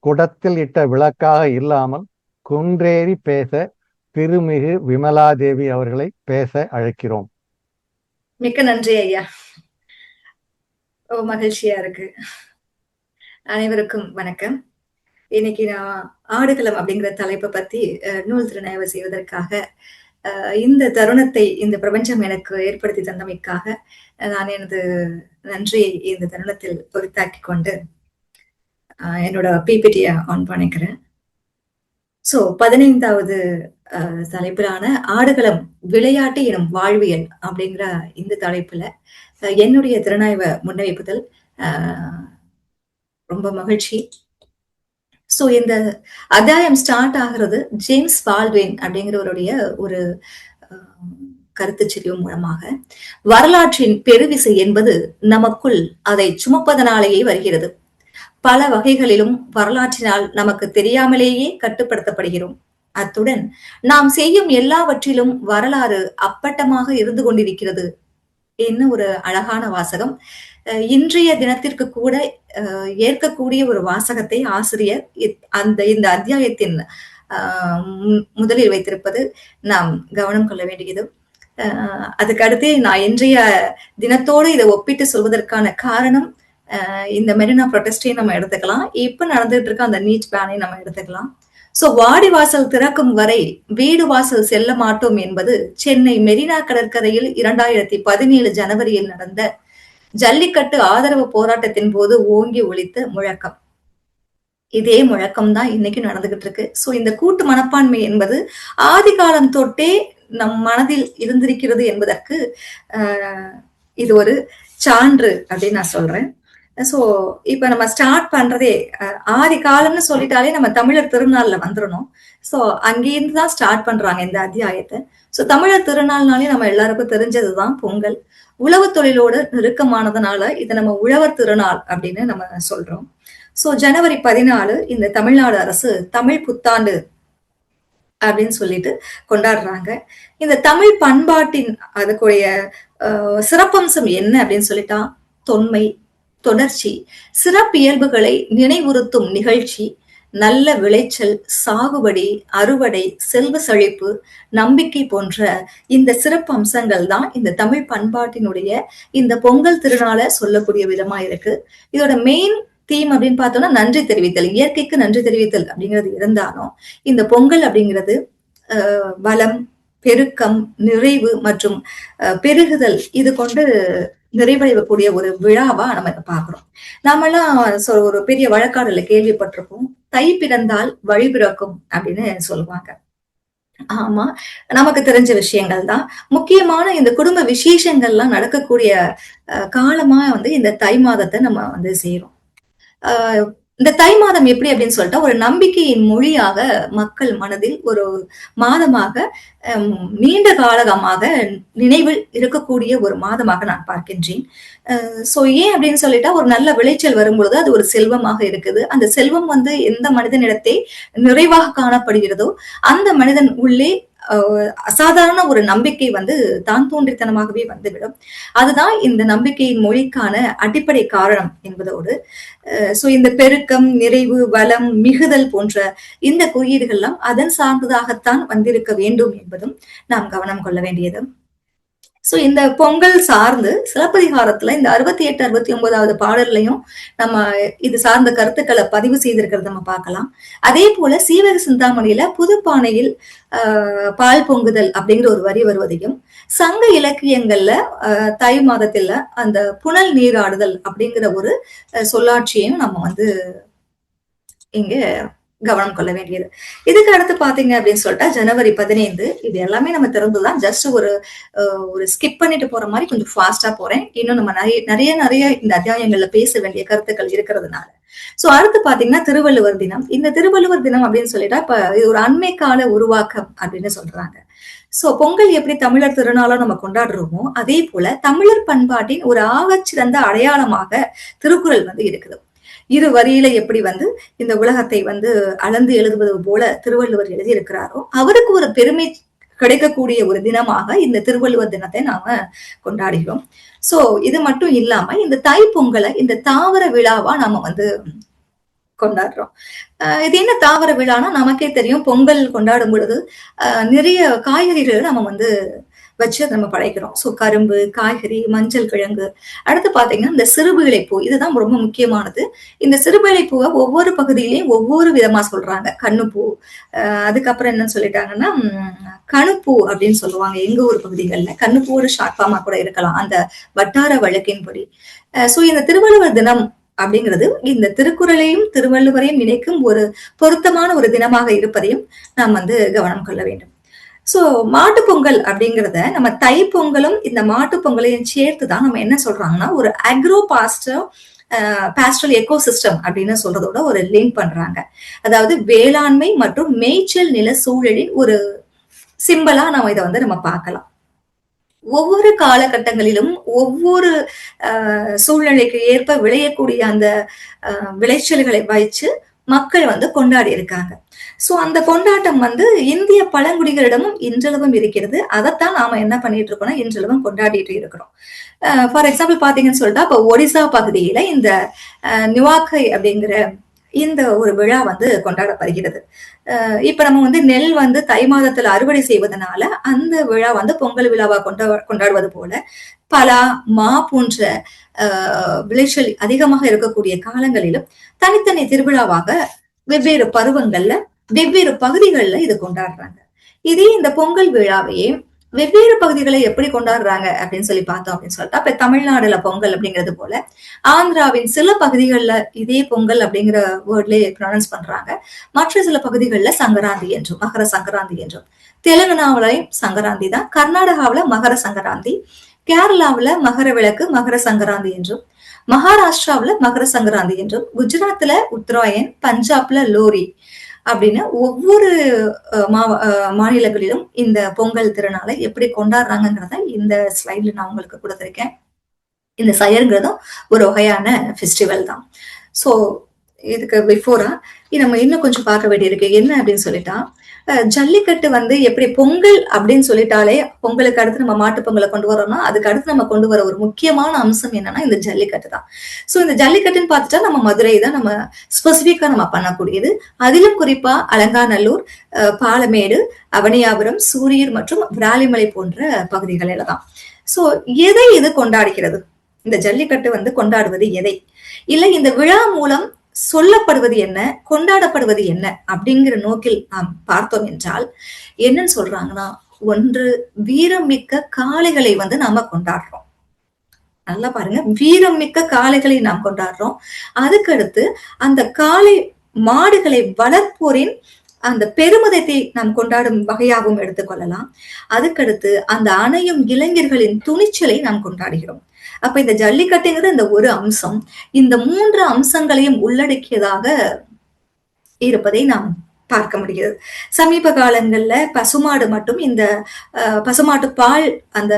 Speaker 5: குடத்தில் இட்ட விளக்காக இல்லாமல் குன்றேறி பேச திருமிகு விமலாதேவி அவர்களை பேச அழைக்கிறோம்.
Speaker 6: மிக்க நன்றி ஐயா. மகிழ்ச்சியா இருக்கு. அனைவருக்கும் வணக்கம். இன்னைக்கு நான் ஆடுகளம் அப்படிங்கிற தலைப்பை பத்தி நூல் திறனாய்வு செய்வதற்காக இந்த தருணத்தை இந்த பிரபஞ்சம் எனக்கு ஏற்படுத்தி தந்தமைக்காக நான் எனது நன்றியை இந்த தருணத்தில் பொறுத்தாக்கி கொண்டு என்னோட பிபிடிய ஆன் பண்ணிக்கிறேன். சோ 15வது தலைப்பிலான ஆடுகளம் விளையாட்டு எனும் வாழ்வியல் அப்படிங்கிற இந்த தலைப்புல என்னுடைய திறனாய்வை முன்வைப்புதல் ரொம்ப மகிழ்ச்சி. சோ இந்த அத்தியாயம் ஸ்டார்ட் ஆகிறது ஜேம்ஸ் பால்ட்வின் அப்படிங்கிறவருடைய ஒரு கருத்து செறிவு மூலமாக. வரலாற்றின் பெருவிசை என்பது நமக்குள் அதை சுமப்பதனாலேயே வருகிறது. பல வகைகளிலும் வரலாற்றினால் நமக்கு தெரியாமலேயே கட்டுப்படுத்தப்படுகிறோம். அத்துடன் நாம் செய்யும் எல்லாவற்றிலும் வரலாறு அப்பட்டமாக இருந்து கொண்டிருக்கிறது. என்ன ஒரு அழகான வாசகம். இன்றைய தினத்திற்கு கூட ஏற்கக்கூடிய ஒரு வாசகத்தை ஆசிரியர் இந்த அத்தியாயத்தின் முதலில் வைத்திருப்பது நாம் கவனம் கொள்ள வேண்டியது. அதுக்கு அடுத்து நான் இன்றைய தினத்தோடு இதை ஒப்பிட்டு சொல்வதற்கான காரணம், இந்த மெரினா ப்ரொட்டஸ்டையும் நம்ம எடுத்துக்கலாம், இப்ப நடந்துட்டு இருக்க அந்த நீட் பேனையும் நம்ம எடுத்துக்கலாம். சோ வாடி வாசல் திறக்கும் வரை வீடு வாசல் செல்ல மாட்டோம் என்பது சென்னை மெரினா கடற்கரையில் 2017 ஜனவரியில் நடந்த ஜல்லிக்கட்டு ஆதரவு போராட்டத்தின் போது ஓங்கி ஒலித்த முழக்கம். இதே முழக்கம் தான் இன்னைக்கு நடந்துகிட்டு இருக்கு. சோ இந்த கூட்டு மனப்பான்மை என்பது ஆதி காலம் தொட்டே நம் மனதில் இருந்திருக்கிறது என்பதற்கு இது ஒரு சான்று அப்படின்னு நான் சொல்றேன். சோ இப்ப நம்ம ஸ்டார்ட் பண்றதே ஆதி காலம்னு சொல்லிட்டாலே நம்ம தமிழர் திருநாள்ல வந்துடணும். சோ அங்கேருந்து தான் ஸ்டார்ட் பண்றாங்க இந்த அத்தியாயத்தை. சோ தமிழர் திருநாள்னாலே நம்ம எல்லாருக்கும் தெரிஞ்சதுதான் பொங்கல். உழவு தொழிலோடு நெருக்கமானதுனால இதை நம்ம உழவர் திருநாள் அப்படின்னு நம்ம சொல்றோம். சோ ஜனவரி 14 இந்த தமிழ்நாடு அரசு தமிழ் புத்தாண்டு அப்படின்னு சொல்லிட்டு கொண்டாடுறாங்க. இந்த தமிழ் பண்பாட்டின் அதுக்குடைய சிறப்பம்சம் என்ன அப்படின்னு சொல்லிட்டா, தொன்மை, தொடர்ச்சி, சிறப்பியல்புகளை நினைவுறுத்தும் நிகழ்ச்சி, நல்ல விளைச்சல், சாகுபடி, அறுவடை, செல்வ செழிப்பு, நம்பிக்கை போன்ற இந்த சிறப்பு அம்சங்கள் தான் இந்த தமிழ் பண்பாட்டினுடைய இந்த பொங்கல் திருநாளை சொல்லக்கூடிய விதமா இருக்கு. இதோட மெயின் தீம் அப்படின்னு பார்த்தோம்னா நன்றி தெரிவித்தல், இயற்கைக்கு நன்றி தெரிவித்தல் அப்படிங்கிறது இருந்தாலும் இந்த பொங்கல் அப்படிங்கிறது வளம், பெருக்கம், நிறைவு மற்றும் பெருகுதல் இது கொண்டு நிறைவடையக்கூடிய ஒரு விழாவா நம்ம இதை பாக்குறோம். நாமெல்லாம் ஒரு பெரிய வழக்காடுல கேள்விப்பட்டிருப்போம், தை பிறந்தால் வழி பிறக்கும் அப்படின்னு சொல்லுவாங்க. ஆமா, நமக்கு தெரிஞ்ச விஷயங்கள் தான். முக்கியமான இந்த குடும்ப விசேஷங்கள்லாம் நடக்கக்கூடிய காலமா இந்த தை மாதத்தை நம்ம செய்யறோம். இந்த தை மாதம் எப்படி அப்படின்னு சொல்லிட்டா ஒரு நம்பிக்கையின் மொழியாக மக்கள் மனதில் ஒரு மாதமாக நீண்ட காலமாக நினைவில் இருக்கக்கூடிய ஒரு மாதமாக நான் பார்க்கின்றேன். சோ ஏன் அப்படின்னு சொல்லிட்டா ஒரு நல்ல விளைச்சல் வரும்பொழுது அது ஒரு செல்வமாக இருக்குது. அந்த செல்வம் எந்த மனிதனிடத்தை நிறைவாக காணப்படுகிறதோ அந்த மனிதன் உள்ளே அசாதாரண ஒரு நம்பிக்கை தான் தோன்றித்தனமாகவே வந்துவிடும். அதுதான் இந்த நம்பிக்கையின் மொழிக்கான அடிப்படை காரணம் என்பதோடு சோ இந்த பெருக்கம், நிறைவு, வளம், மிகுதல் போன்ற இந்த குறியீடுகள்லாம் அதன் சார்ந்ததாகத்தான் வந்திருக்க வேண்டும் என்பதும் நாம் கவனம் கொள்ள வேண்டியது. சோ இந்த பொங்கல் சார்ந்து சிலப்பதிகாரத்துல இந்த 68, 69வது பாடல்லையும் நம்ம இது சார்ந்த கருத்துக்களை பதிவு செய்திருக்கிறத நம்ம பார்க்கலாம். அதே போல சீவக சிந்தாமணியில புதுப்பானையில் பால் பொங்குதல் அப்படிங்கிற ஒரு வரி வருவதையும், சங்க இலக்கியங்கள்ல தை மாதத்துல அந்த புனல் நீராடுதல் அப்படிங்கிற ஒரு சொல்லாட்சியையும் நம்ம இங்க கவனம் கொள்ள வேண்டியது. இதுக்கு அடுத்து பாத்தீங்க அப்படின்னு சொல்லிட்டா ஜனவரி 15 இது எல்லாமே நம்ம திறந்துதான் ஜஸ்ட் ஒரு ஸ்கிப் பண்ணிட்டு போற மாதிரி கொஞ்சம் ஃபாஸ்டா போறேன். இன்னும் நம்ம நிறைய இந்த அத்தியாயங்கள்ல பேச வேண்டிய கருத்துக்கள் இருக்கிறதுனால. சோ அடுத்து பாத்தீங்கன்னா திருவள்ளுவர் தினம். இந்த திருவள்ளுவர் தினம் அப்படின்னு சொல்லிட்டா இப்ப இது ஒரு அண்மை கால உருவாக்கம் அப்படின்னு சொல்றாங்க. சோ பொங்கல் எப்படி தமிழர் திருநாளா நம்ம கொண்டாடுறோமோ அதே போல தமிழர் பண்பாட்டின் ஒரு ஆகச்சிறந்த அடையாளமாக திருக்குறள் இருக்குது. இரு வரியில எப்படி இந்த உலகத்தை அளந்து எழுதுவது போல திருவள்ளுவர் எழுதியிருக்கிறாரோ அவருக்கு ஒரு பெருமை கிடைக்கக்கூடிய ஒரு தினமாக இந்த திருவள்ளுவர் தினத்தை நாம கொண்டாடுகிறோம். சோ இது மட்டும் இல்லாம இந்த தை பொங்கலை இந்த தாவர விழாவா நாம கொண்டாடுறோம். இது என்ன தாவர விழானா நமக்கே தெரியும். பொங்கல் கொண்டாடும் பொழுது நிறைய காய்கறிகளை நம்ம வச்சு நம்ம படைக்கிறோம். ஸோ கரும்பு, காய்கறி, மஞ்சள் கிழங்கு. அடுத்து பாத்தீங்கன்னா இந்த சிறுபிழை பூ, இதுதான் ரொம்ப முக்கியமானது. இந்த சிறுபிழை பூவை ஒவ்வொரு பகுதியிலையும் ஒவ்வொரு விதமா சொல்றாங்க. கண்ணுப்பூ, அதுக்கப்புறம் என்ன சொல்லிட்டாங்கன்னா கணுப்பூ அப்படின்னு சொல்லுவாங்க எங்க ஊர் பகுதிகளில். கண்ணுப்பூ ஒரு ஷார்ட் ஃபார்மா கூட இருக்கலாம் அந்த வட்டார வழக்கின்படி. ஸோ இந்த திருவள்ளுவர் தினம் அப்படிங்கிறது இந்த திருக்குறளையும் திருவள்ளுவரையும் இணைக்கும் ஒரு பொருத்தமான ஒரு தினமாக இருப்பதையும் நாம் வந்து கவனம் கொள்ள வேண்டும். சோ மாட்டு பொங்கல் அப்படிங்கிறத நம்ம தை பொங்கலும் இந்த மாட்டு பொங்கலையும் சேர்த்துதான் நம்ம என்ன சொல்றாங்கன்னா ஒரு அக்ரோ பாஸ்டல் எக்கோசிஸ்டம் அப்படின்னு சொல்றதோட ஒரு லிங்க் பண்றாங்க. அதாவது வேளாண்மை மற்றும் மேய்ச்சல் நில சூழலின் ஒரு சிம்பலா நம்ம இதை வந்து நம்ம பார்க்கலாம். ஒவ்வொரு காலகட்டங்களிலும் ஒவ்வொரு சூழ்நிலைக்கு ஏற்ப விளையக்கூடிய அந்த விளைச்சல்களை வைச்சு மக்கள் வந்து கொண்டாடி இருக்காங்க. சோ அந்த கொண்டாட்டம் வந்து இந்திய பழங்குடிகளிடமும் இன்றளவும் இருக்கிறது. அதைத்தான் நாம என்ன பண்ணிட்டு இருக்கோம்னா இன்றளவும் கொண்டாடிட்டு இருக்கிறோம். ஃபார் எக்ஸாம்பிள் பாத்தீங்கன்னு சொல்லிட்டா இப்ப ஒடிசா பகுதியில இந்த நுவாக்கை அப்படிங்கிற இந்த ஒரு விழா வந்து கொண்டாடப்படுகிறது. இப்ப நம்ம வந்து நெல் வந்து தை மாதத்துல அறுவடை செய்வதனால அந்த விழா வந்து பொங்கல் விழாவா கொண்டாடுவது போல பலா, மா போன்ற விளைச்சல் அதிகமாக இருக்கக்கூடிய காலங்களிலும் தனித்தனி திருவிழாவாக வெவ்வேறு பருவங்கள்ல வெவ்வேறு பகுதிகளில் இது கொண்டாடுறாங்க. இதே இந்த பொங்கல் விழாவையே வெவ்வேறு பகுதிகளை எப்படி கொண்டாடுறாங்க அப்படின்னு சொல்லி பார்த்தோம் அப்படின்னு சொல்லிட்டு அப்ப தமிழ்நாடுல பொங்கல் அப்படிங்கிறது போல ஆந்திராவின் சில பகுதிகளில் இதே பொங்கல் அப்படிங்கிற வேர்ட்லயே ப்ரொனவுன்ஸ் பண்றாங்க. மற்ற சில பகுதிகளில் சங்கராந்தி என்றும் மகர சங்கராந்தி என்றும். தெலுங்கானாவிலையும் சங்கராந்தி தான், கர்நாடகாவில மகர சங்கராந்தி, கேரளாவில மகர விளக்கு மகர சங்கராந்தி என்றும், மகாராஷ்டிராவில மகர சங்கராந்தி என்றும், குஜராத்ல உத்தராயன், பஞ்சாப்ல லோரி அப்படின்னு ஒவ்வொரு மாநிலங்களிலும் இந்த பொங்கல் திருநாளை எப்படி கொண்டாடுறாங்கிறத இந்த ஸ்லைட்ல நான் உங்களுக்கு கொடுத்திருக்கேன். இந்த சயருங்கிறதும் ஒரு வகையான ஃபெஸ்டிவல் தான். ஸோ இதுக்கு பிஃபோரா நம்ம இன்னும் கொஞ்சம் பார்க்க வேண்டியிருக்கு. என்ன அப்படின்னு சொல்லிட்டா ஜல்லிக்கட்டு வந்து எப்படி பொங்கல் அப்படின்னு சொல்லிட்டாலே பொங்கலுக்கு அடுத்து நம்ம மாட்டு பொங்கலை கொண்டு வரோம்னா அதுக்கு அடுத்து நம்ம கொண்டு வர ஒரு முக்கியமான அம்சம் என்னன்னா இந்த ஜல்லிக்கட்டு தான். சோ இந்த ஜல்லிக்கட்டுன்னு பார்த்துட்டா நம்ம மதுரை தான் நம்ம ஸ்பெசிபிக்கா நம்ம பண்ணக்கூடியது. அதிலும் குறிப்பா அலங்காநல்லூர், பாலமேடு, அவனியாபுரம், சூரியூர் மற்றும் விராலிமலை போன்ற பகுதிகளில தான். சோ எதை இது கொண்டாடுகிறது? இந்த ஜல்லிக்கட்டு வந்து கொண்டாடுவது எதை? இல்ல இந்த விழா மூலம் சொல்லப்படுவது என்ன, கொண்டாடப்படுவது என்ன அப்படிங்கிற நோக்கில் நாம் பார்த்தோம் என்றால் என்னன்னு சொல்றாங்கன்னா, ஒன்று வீரமிக்க காளைகளை வந்து நாம கொண்டாடுறோம். நல்லா பாருங்க, வீரமிக்க காளைகளை நாம் கொண்டாடுறோம். அதுக்கடுத்து அந்த காளை மாடுகளை வளர்ப்போரின் அந்த பெருமிதத்தை நாம் கொண்டாடும் வகையாகவும் எடுத்துக்கொள்ளலாம். அதுக்கடுத்து அந்த அணையும் இளைஞர்களின் துணிச்சலை நாம் கொண்டாடுகிறோம். அப்ப இந்த ஜல்லிக்கட்டுங்கிற இந்த ஒரு அம்சம் இந்த 3 அம்சங்களையும் உள்ளடக்கியதாக இருப்பதை நாம் பார்க்க முடிகிறது. சமீப காலங்கள்ல பசுமாடு மட்டும் இந்த பசுமாட்டு பால் அந்த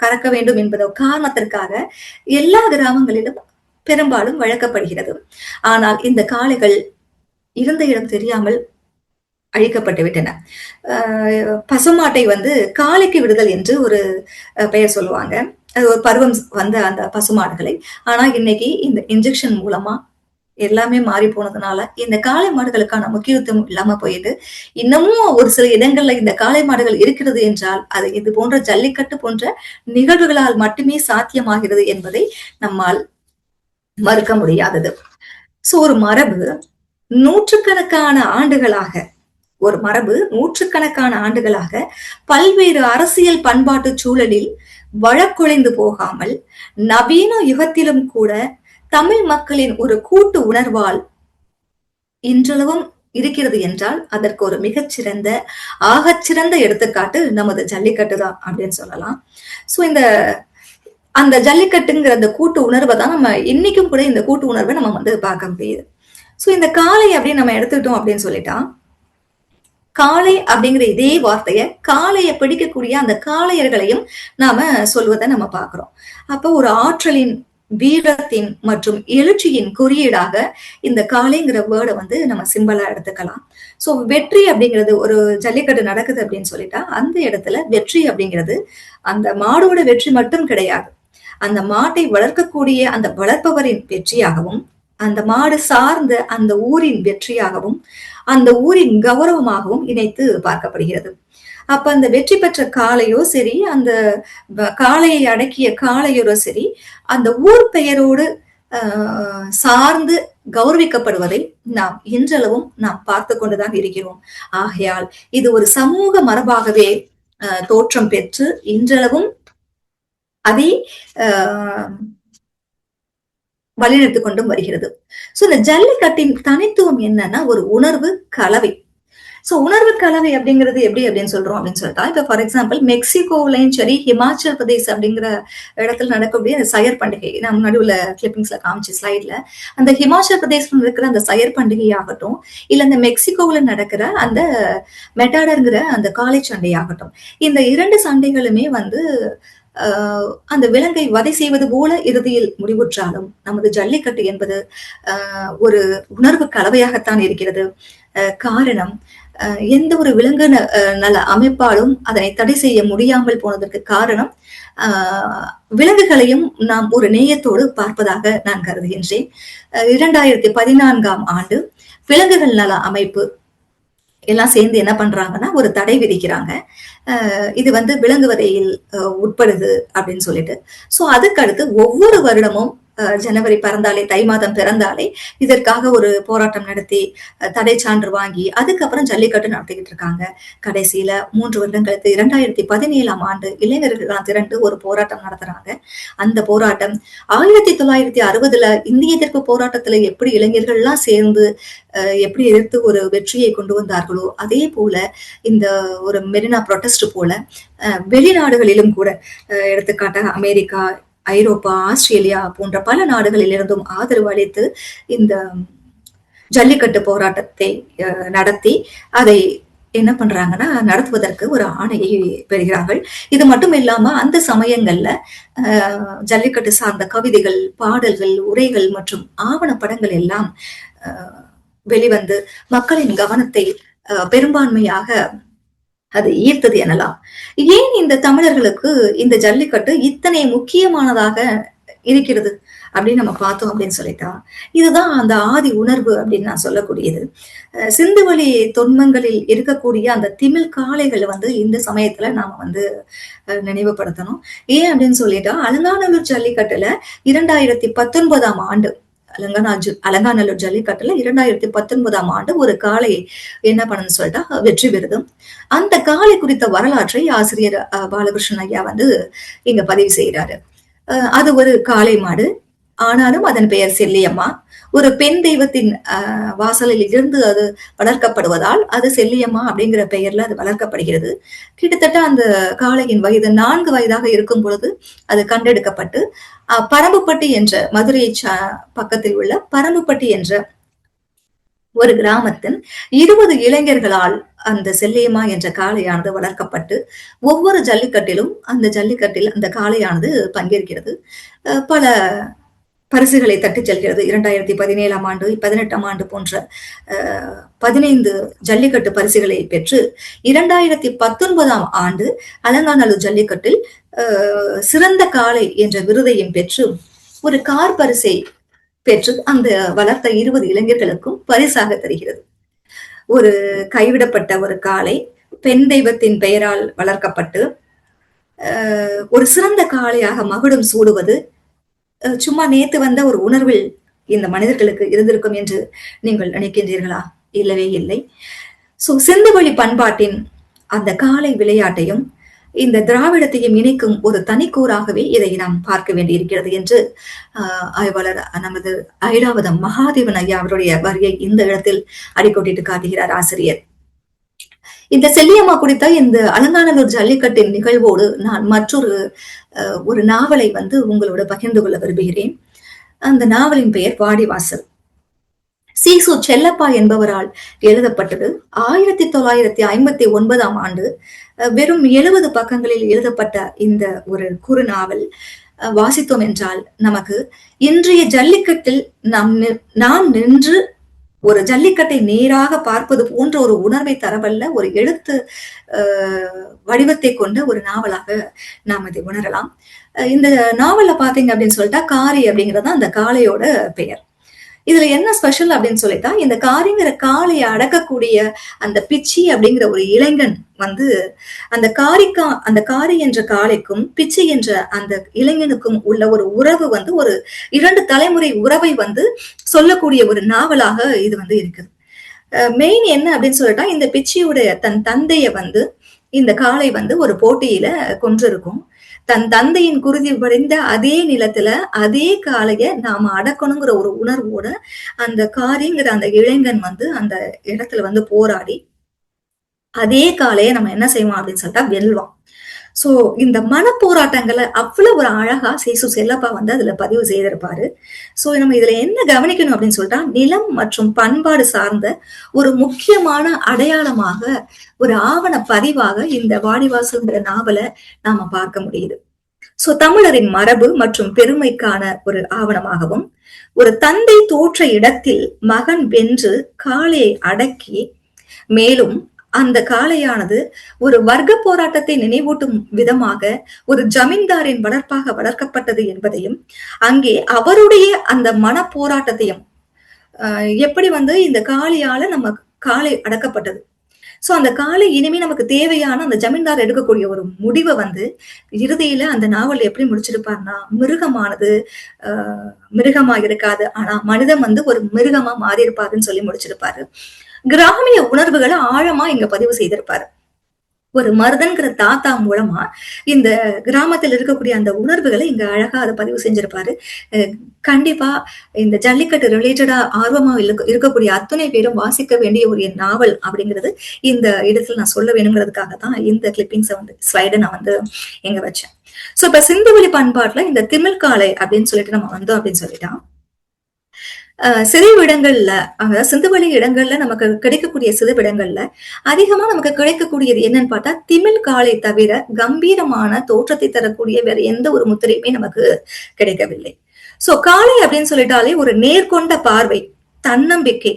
Speaker 6: கறக்க வேண்டும் என்பத காரணத்திற்காக எல்லா கிராமங்களிலும் பெரும்பாலும் வழங்கப்படுகிறது. ஆனால் இந்த காளைகள் இருந்த இடம் தெரியாமல் அழிக்கப்பட்டு விட்டன. பசுமாட்டை வந்து காளைக்கு விடுதல் என்று ஒரு பெயர் சொல்லுவாங்க. அது ஒரு பருவம் வந்த அந்த பசுமாடுகளை. ஆனா இன்னைக்கு இந்த இன்ஜெக்ஷன் மூலமா எல்லாமே மாறி போனதுனால இந்த காளை மாடுகளுக்கான முக்கியத்துவம் இல்லாம போயிட்டு இன்னமும் ஒரு சில இடங்கள்ல இந்த காளை மாடுகள் இருக்கிறது என்றால் அது இது போன்ற ஜல்லிக்கட்டு போன்ற நிகழ்வுகளால் மட்டுமே சாத்தியமாகிறது என்பதை நம்மால் மறுக்க முடியாதது. சோ ஒரு மரபு நூற்றுக்கணக்கான ஆண்டுகளாக பல்வேறு அரசியல் பண்பாட்டு சூழலில் வழக்குழைந்து போகாமல் நவீன யுகத்திலும் கூட தமிழ் மக்களின் ஒரு கூட்டு உணர்வால் இன்றளவும் இருக்கிறது என்றால் அதற்கு ஒரு மிகச்சிறந்த ஆகச்சிறந்த எடுத்துக்காட்டு நமது ஜல்லிக்கட்டு தான் அப்படின்னு சொல்லலாம். சோ அந்த ஜல்லிக்கட்டுங்கிற அந்த கூட்டு உணர்வை தான் நம்ம இன்னைக்கும் கூட இந்த கூட்டு உணர்வை நம்ம வந்து பார்க்க முடியுது. சோ இந்த காளை அப்படின்னு நம்ம எடுத்துக்கிட்டோம் அப்படின்னு சொல்லிட்டா காளை அப்படிங்கிற இதே வார்த்தைய காளையை பிடிக்கக்கூடிய அந்த காளையர்களையும் நாம சொல்வதை நம்ம பாக்குறோம். அப்போ ஒரு ஆற்றலின், வீரத்தின் மற்றும் எழுச்சியின் குறியீடாக இந்த காளைங்கிற வேர்டை வந்து நம்ம சிம்பலா எடுத்துக்கலாம். சோ வெற்றி அப்படிங்கிறது ஒரு ஜல்லிக்கட்டு நடக்குது அப்படின்னு சொல்லிட்டா அந்த இடத்துல வெற்றி அப்படிங்கிறது அந்த மாடோட வெற்றி மட்டும் கிடையாது, அந்த மாட்டை வளர்க்கக்கூடிய அந்த வளர்ப்பவரின் வெற்றியாகவும் அந்த மாடு சார்ந்த அந்த ஊரின் வெற்றியாகவும் அந்த ஊரின் கௌரவமாகவும் இணைத்து பார்க்கப்படுகிறது. அப்ப அந்த வெற்றி பெற்ற காளையோ சரி, அந்த காளையை அடக்கிய காளையரோ சரி, அந்த ஊர் பெயரோடு சார்ந்து கௌரவிக்கப்படுவதை நாம் இன்றளவும் நாம் பார்த்து கொண்டுதான் இருக்கிறோம். ஆகையால் இது ஒரு சமூக மரபாகவே தோற்றம் பெற்று இன்றளவும் அதை வழிநடத்தி கொண்டும் வருகிறது. சோ இந்த ஜல்லிக்கட்டின் தனித்துவம் என்னன்னா ஒரு உணர்வு கலவை. சோ உணர்வு கலவை அப்படிங்கிறது எப்படி அப்படின்னு சொல்றோம் அப்படின்னு சொல்லிட்டா, இப்ப ஃபார் எக்ஸாம்பிள் மெக்சிகோவிலையும் சரி, ஹிமாச்சல் பிரதேஷ் அப்படிங்கிற இடத்துல நடக்கக்கூடிய அந்த சயர் பண்டிகை, நம்ம நடுவுல கிளிப்பிங்ஸ்ல காமிச்சு ஸ்லைட்ல, அந்த ஹிமாச்சல் பிரதேஷ்ல இருக்கிற அந்த சயர் பண்டிகை ஆகட்டும், இல்ல இந்த மெக்சிகோவில நடக்கிற அந்த மெட்டாடர்ங்கிற அந்த காளை சண்டை ஆகட்டும், இந்த 2 சண்டைகளுமே வந்து அந்த விலங்கை வதை செய்வது போல இறுதியில் முடிவுற்றாலும் நமது ஜல்லிக்கட்டு என்பது ஒரு உணர்வு கலவையாகத்தான் இருக்கிறது. காரணம், எந்த ஒரு விலங்கு நல அமைப்பாலும் அதனை தடை செய்ய முடியாமல் போனதற்கு காரணம் விலங்குகளையும் நாம் ஒரு நேயத்தோடு பார்ப்பதாக நான் கருதுகின்றேன். 2014ஆம் ஆண்டு விலங்குகள் நல அமைப்பு எல்லாம் சேர்ந்து என்ன பண்றாங்கன்னா ஒரு தடை விதிக்கிறாங்க. இது வந்து விலங்குவதையில் உட்படுது அப்படின்னு சொல்லிட்டு. சோ அதுக்கு அடுத்து ஒவ்வொரு வருடமும் ஜனவரி பிறந்தாலே, தை மாதம் பிறந்தாலே இதற்காக ஒரு போராட்டம் நடத்தி தடை சான்று வாங்கி அதுக்கப்புறம் ஜல்லிக்கட்டு நடத்திக்கிட்டு இருக்காங்க. கடைசியில 3 வருடம் கழித்து 2017ஆம் ஆண்டு இளைஞர்கள் திரண்டு ஒரு போராட்டம் நடத்துறாங்க. அந்த போராட்டம் 1960ல இந்திய எதிர்ப்பு போராட்டத்துல எப்படி இளைஞர்கள்லாம் சேர்ந்து எப்படி எதிர்த்து ஒரு வெற்றியை கொண்டு வந்தார்களோ, அதே போல இந்த ஒரு மெரினா ப்ரொட்டஸ்ட் போல வெளிநாடுகளிலும் கூட, எடுத்துக்காட்டாக அமெரிக்கா, ஐரோப்பா, ஆஸ்திரேலியா போன்ற பல நாடுகளில் இருந்தும் ஆதரவு அளித்து இந்த ஜல்லிக்கட்டு போராட்டத்தை நடத்தி அதை என்ன பண்றாங்கன்னா நடத்துவதற்கு ஒரு ஆணையை பெறுகிறார்கள். இது மட்டும் இல்லாம அந்த சமயங்கள்ல ஜல்லிக்கட்டு சார்ந்த கவிதைகள், பாடல்கள், உரைகள் மற்றும் ஆவணப்படங்கள் எல்லாம் வெளிவந்து மக்களின் கவனத்தை பெரும்பான்மையாக அது ஈர்த்தது எனலாம். ஏன் இந்த தமிழர்களுக்கு இந்த ஜல்லிக்கட்டு இத்தனை முக்கியமானதாக இருக்கிறது அப்படின்னு நம்ம பார்த்தோம் அப்படின்னு சொல்லிட்டா, இதுதான் அந்த ஆதி உணர்வு அப்படின்னு நான் சொல்லக்கூடியது. சிந்துவெளி தொன்மங்களில் இருக்கக்கூடிய அந்த திமிழ் காளைகளை வந்து இந்த சமயத்துல நாம வந்து நினைவுபடுத்தணும். ஏன் அப்படின்னு சொல்லிட்டா, அலங்காநல்லூர் ஜல்லிக்கட்டுல 2019ஆம் ஆண்டு அலங்காநல்லூர் ஜல்லிக்கட்டுல 2019ஆம் ஆண்டு ஒரு காளை என்ன பண்ணுன்னு சொல்லிட்டா வெற்றி பெறுது. அந்த காளை குறித்த வரலாற்றை ஆசிரியர் பாலகிருஷ்ணன் ஐயா வந்து இங்க பதிவு செய்யறாரு. அது ஒரு காளை மாடு, ஆனாலும் அதன் பெயர் செல்லியம்மா. ஒரு பெண் தெய்வத்தின் வாசலில் இருந்து அது வளர்க்கப்படுவதால் அது செல்லியம்மா அப்படிங்கிற பெயர்ல அது வளர்க்கப்படுகிறது. கிட்டத்தட்ட அந்த காளையின் வயது 4 வயதாக இருக்கும் பொழுது அது கண்டெடுக்கப்பட்டு பரம்புப்பட்டி என்ற மதுரை பக்கத்தில் உள்ள பரம்புப்பட்டி என்ற ஒரு கிராமத்தின் 20 இளைஞர்களால் அந்த செல்லியம்மா என்ற காளையானது வளர்க்கப்பட்டு ஒவ்வொரு ஜல்லிக்கட்டிலும் அந்த காளையானது பங்கேற்கிறது. பல பரிசுகளை தட்டிச் செல்கிறது. 2017ஆம் ஆண்டு, 18ஆம் ஆண்டு போன்ற 15 ஜல்லிக்கட்டு பரிசுகளை பெற்று 2019ஆம் ஆண்டு அலங்காநல்லூர் ஜல்லிக்கட்டில் சிறந்த காளை என்ற விருதையும் பெற்று ஒரு கார் பரிசை பெற்று அந்த வளர்த்த 20 இளைஞர்களுக்கும் பரிசாக தருகிறது. ஒரு கைவிடப்பட்ட ஒரு காளை பெண் தெய்வத்தின் பெயரால் வளர்க்கப்பட்டு ஒரு சிறந்த காளையாக மகுடம் சூடுவது சும்மா நேத்து வந்த ஒரு உணர்வில் இந்த மனிதர்களுக்கு இருந்திருக்கும் என்று நீங்கள் நினைக்கின்றீர்களா? இல்லவே இல்லை. சோ சிந்துவெளி பண்பாட்டின் அந்த காளை விளையாட்டையும் இந்த திராவிடத்தையும் இணைக்கும் ஒரு தனிக்கூறாகவே இதை நாம் பார்க்க வேண்டியிருக்கிறது என்று ஆய்வாளர் நமது ஐராவதம் மகாதேவன் ஐயா அவருடைய வரியை இந்த இடத்தில் அடிக்கோட்டிட்டு காட்டுகிறார் ஆசிரியர். இந்த செல்லியம்மா குறித்த இந்த அலங்காநல்லூர் ஜல்லிக்கட்டின் நிகழ்வோடு நான் ஒரு நாவலை வந்து உங்களோட பகிர்ந்து கொள்ள விரும்புகிறேன். அந்த நாவலின் பெயர் வாடிவாசல். சீசு செல்லப்பா என்பவரால் எழுதப்பட்டது. 1959ஆம் ஆண்டு வெறும் 70 பக்கங்களில் எழுதப்பட்ட இந்த ஒரு குறுநாவல் வாசித்தோம் என்றால் நமக்கு இன்றைய ஜல்லிக்கட்டில் நாம் நின்று ஒரு ஜல்லிக்கட்டை நேராக பார்ப்பது போன்ற ஒரு உணர்வை தரவல்ல ஒரு எழுத்து வடிவத்தை கொண்ட ஒரு நாவலாக நாம் இதை உணரலாம். இந்த நாவல்ல பாத்தீங்க அப்படின்னு சொல்லிட்டா காரி அப்படிங்கிறது அந்த காளையோட பெயர். இதுல என்ன ஸ்பெஷல் அப்படின்னு சொல்லிட்டா, இந்த காரிங்கிற காளையை அடக்கக்கூடிய அந்த பிச்சி அப்படிங்கிற ஒரு இளைஞன் வந்து அந்த காரி என்ற காளைக்கும் பிச்சி என்ற அந்த இளைஞனுக்கும் உள்ள ஒரு உறவு வந்து ஒரு 2 தலைமுறை உறவை வந்து சொல்லக்கூடிய ஒரு நாவலாக இது வந்து இருக்குது. மெயின் என்ன அப்படின்னு சொல்லிட்டா, இந்த பிச்சியுடைய தன் தந்தைய வந்து இந்த காளை வந்து ஒரு போட்டியில கொன்றிருக்கும். தன் தந்தையின் குருதி படைந்த அதே நிலத்துல அதே காளைய நாம அடக்கணுங்கிற ஒரு உணர்வோட அந்த காரிங்கிற அந்த இளைஞன் வந்து அந்த இடத்துல வந்து போராடி அதே காளைய நம்ம என்ன செய்வோம் அப்படின்னு சொல்லிட்டா வெல்வான். சோ இந்த மனப்போராட்டங்களை அவ்வளவு ஒரு அழகா சேசு செல்லப்பா வந்து அதுல பதிவு செய்திருப்பாரு. சோ நம்ம இதுல என்ன கவனிக்கணும் அப்படின்னு சொல்லிட்டா, நிலம் மற்றும் பண்பாடு சார்ந்த ஒரு முக்கியமான அடையாளமாக ஒரு ஆவண பதிவாக இந்த வாடிவாசல்ங்கிற நாவலை நாம பார்க்க முடியுது. சோ தமிழரின் மரபு மற்றும் பெருமைக்கான ஒரு ஆவணமாகவும், ஒரு தந்தை தோற்ற இடத்தில் மகன் வென்று காளையை அடக்கி, மேலும் அந்த காளையானது ஒரு வர்க்க போராட்டத்தை நினைவூட்டும் விதமாக ஒரு ஜமீன்தாரின் வளர்ப்பாக வளர்க்கப்பட்டது என்பதையும், அங்கே அவருடைய அந்த மன போராட்டத்தையும் எப்படி வந்து இந்த காளையால நம்ம காளை அடக்கப்பட்டது. சோ அந்த காளை இனிமே நமக்கு தேவையான அந்த ஜமீன்தார் எடுக்கக்கூடிய ஒரு முடிவை வந்து இறுதியில அந்த நாவல் எப்படி முடிச்சிருப்பாருன்னா, மிருகமானது மிருகமா இருக்காது, ஆனா மனிதன் வந்து ஒரு மிருகமா மாறி இருப்பாருன்னு சொல்லி முடிச்சிருப்பாரு. கிராமிய உணர்வுகளை ஆழமா இங்க பதிவு செய்திருப்பாரு. ஒரு மருதன்கிற தாத்தா மூலமா இந்த கிராமத்தில் இருக்கக்கூடிய அந்த உணர்வுகளை இங்க அழகா அதை பதிவு செஞ்சிருப்பாரு. கண்டிப்பா இந்த ஜல்லிக்கட்டு ரிலேட்டடா ஆர்வமா இருக்கக்கூடிய அத்தனை பேரும் வாசிக்க வேண்டிய ஒரு நாவல் அப்படிங்கிறது இந்த இடத்துல நான் சொல்ல வேணுங்கிறதுக்காக தான் இந்த கிளிப்பிங்ஸை வந்து ஸ்லைடை நான் வந்து எங்க வச்சேன். சோ இப்ப சிந்துவெளி பண்பாட்டுல இந்த திமிழ்காளை அப்படின்னு சொல்லிட்டு நம்ம வந்தோம் அப்படின்னு சொல்லிட்டா, சிதைவிடங்கள்ல அதாவது சிந்துவெளி இடங்கள்ல நமக்கு கிடைக்கக்கூடிய சிதைவிடங்கள்ல அதிகமா நமக்கு கிடைக்கக்கூடியது என்னன்னு பார்த்தா, திமிழ் காளை தவிர கம்பீரமான தோற்றத்தை தரக்கூடிய வேற எந்த ஒரு முத்திரையுமே நமக்கு கிடைக்கவில்லை. சோ காளை அப்படின்னு சொல்லிட்டாலே ஒரு நேர்கொண்ட பார்வை, தன்னம்பிக்கை,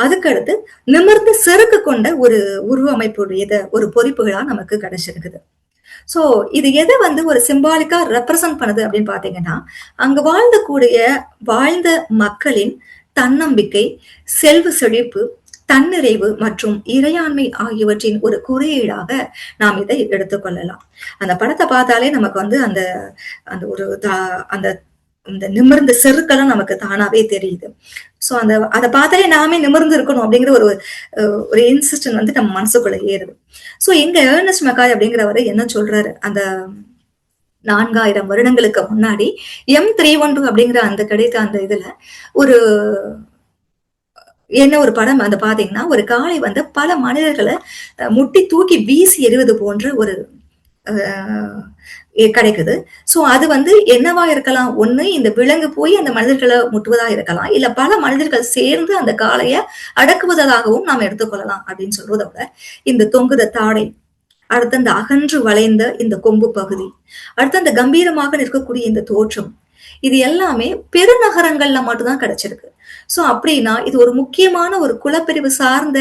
Speaker 6: அதுக்கடுத்து நிமிர்ந்து செருக்கு கொண்ட ஒரு உருவமைப்புடையத ஒரு பொறிப்புகளா நமக்கு கிடைச்சிருக்குது. சோ இது எதை வந்து ஒரு சிம்பாலிக்கா ரெப்ரசன்ட் பண்ணுது அப்படின்னு பாத்தீங்கன்னா, அங்க வாழ்ந்த மக்களின் தன்னம்பிக்கை, செல்வ செழிப்பு, தன்னிறைவு மற்றும் இறையாண்மை ஆகியவற்றின் ஒரு குறியீடாக நாம் இதை எடுத்துக்கொள்ளலாம். அந்த படத்தை பார்த்தாலே நமக்கு வந்து அந்த அந்த ஒரு அந்த இந்த நிமிர்ந்த செருக்கெல்லாம் நமக்கு தானாவே தெரியுது. சோ அதை பார்த்தாலே நாமே நிமிர்ந்து இருக்கணும் அப்படிங்கிற ஒரு இன்சிஸ்டன் வந்து நம்ம மனசுக்குள்ள ஏறுது. சோ இங்க ஏர்னஸ்ட் மெக்காய் அப்படிங்கிறவரு என்ன சொல்றாரு, அந்த 4000 வருடங்களுக்கு முன்னாடி M312 அப்படிங்கிற அந்த கிடைத்த அந்த இதுல ஒரு என்ன ஒரு படம் அந்த பாத்தீங்கன்னா, ஒரு காளை வந்து பல மனிதர்களை முட்டி தூக்கி வீசி எறிவது போன்ற ஒரு கிடைக்குது. சோ அது வந்து என்னவா இருக்கலாம், ஒண்ணு இந்த விலங்கு போய் அந்த மனிதர்களை முட்டுவதா இருக்கலாம், இல்ல பல மனிதர்கள் சேர்ந்து அந்த காளைய அடக்குவதாகவும் நாம் எடுத்துக்கொள்ளலாம் அப்படின்னு சொல்றதோட, இந்த தொங்குத தாடை, அடுத்து அந்த அகன்று வளைந்த இந்த கொம்பு பகுதி, அடுத்து அந்த கம்பீரமாக நிற்கக்கூடிய இந்த தோற்றம், இது எல்லாமே பெருநகரங்கள்ல மட்டும்தான் கிடைச்சிருக்கு. சோ அப்படின்னா இது ஒரு முக்கியமான ஒரு குலப்பிரிவு சார்ந்த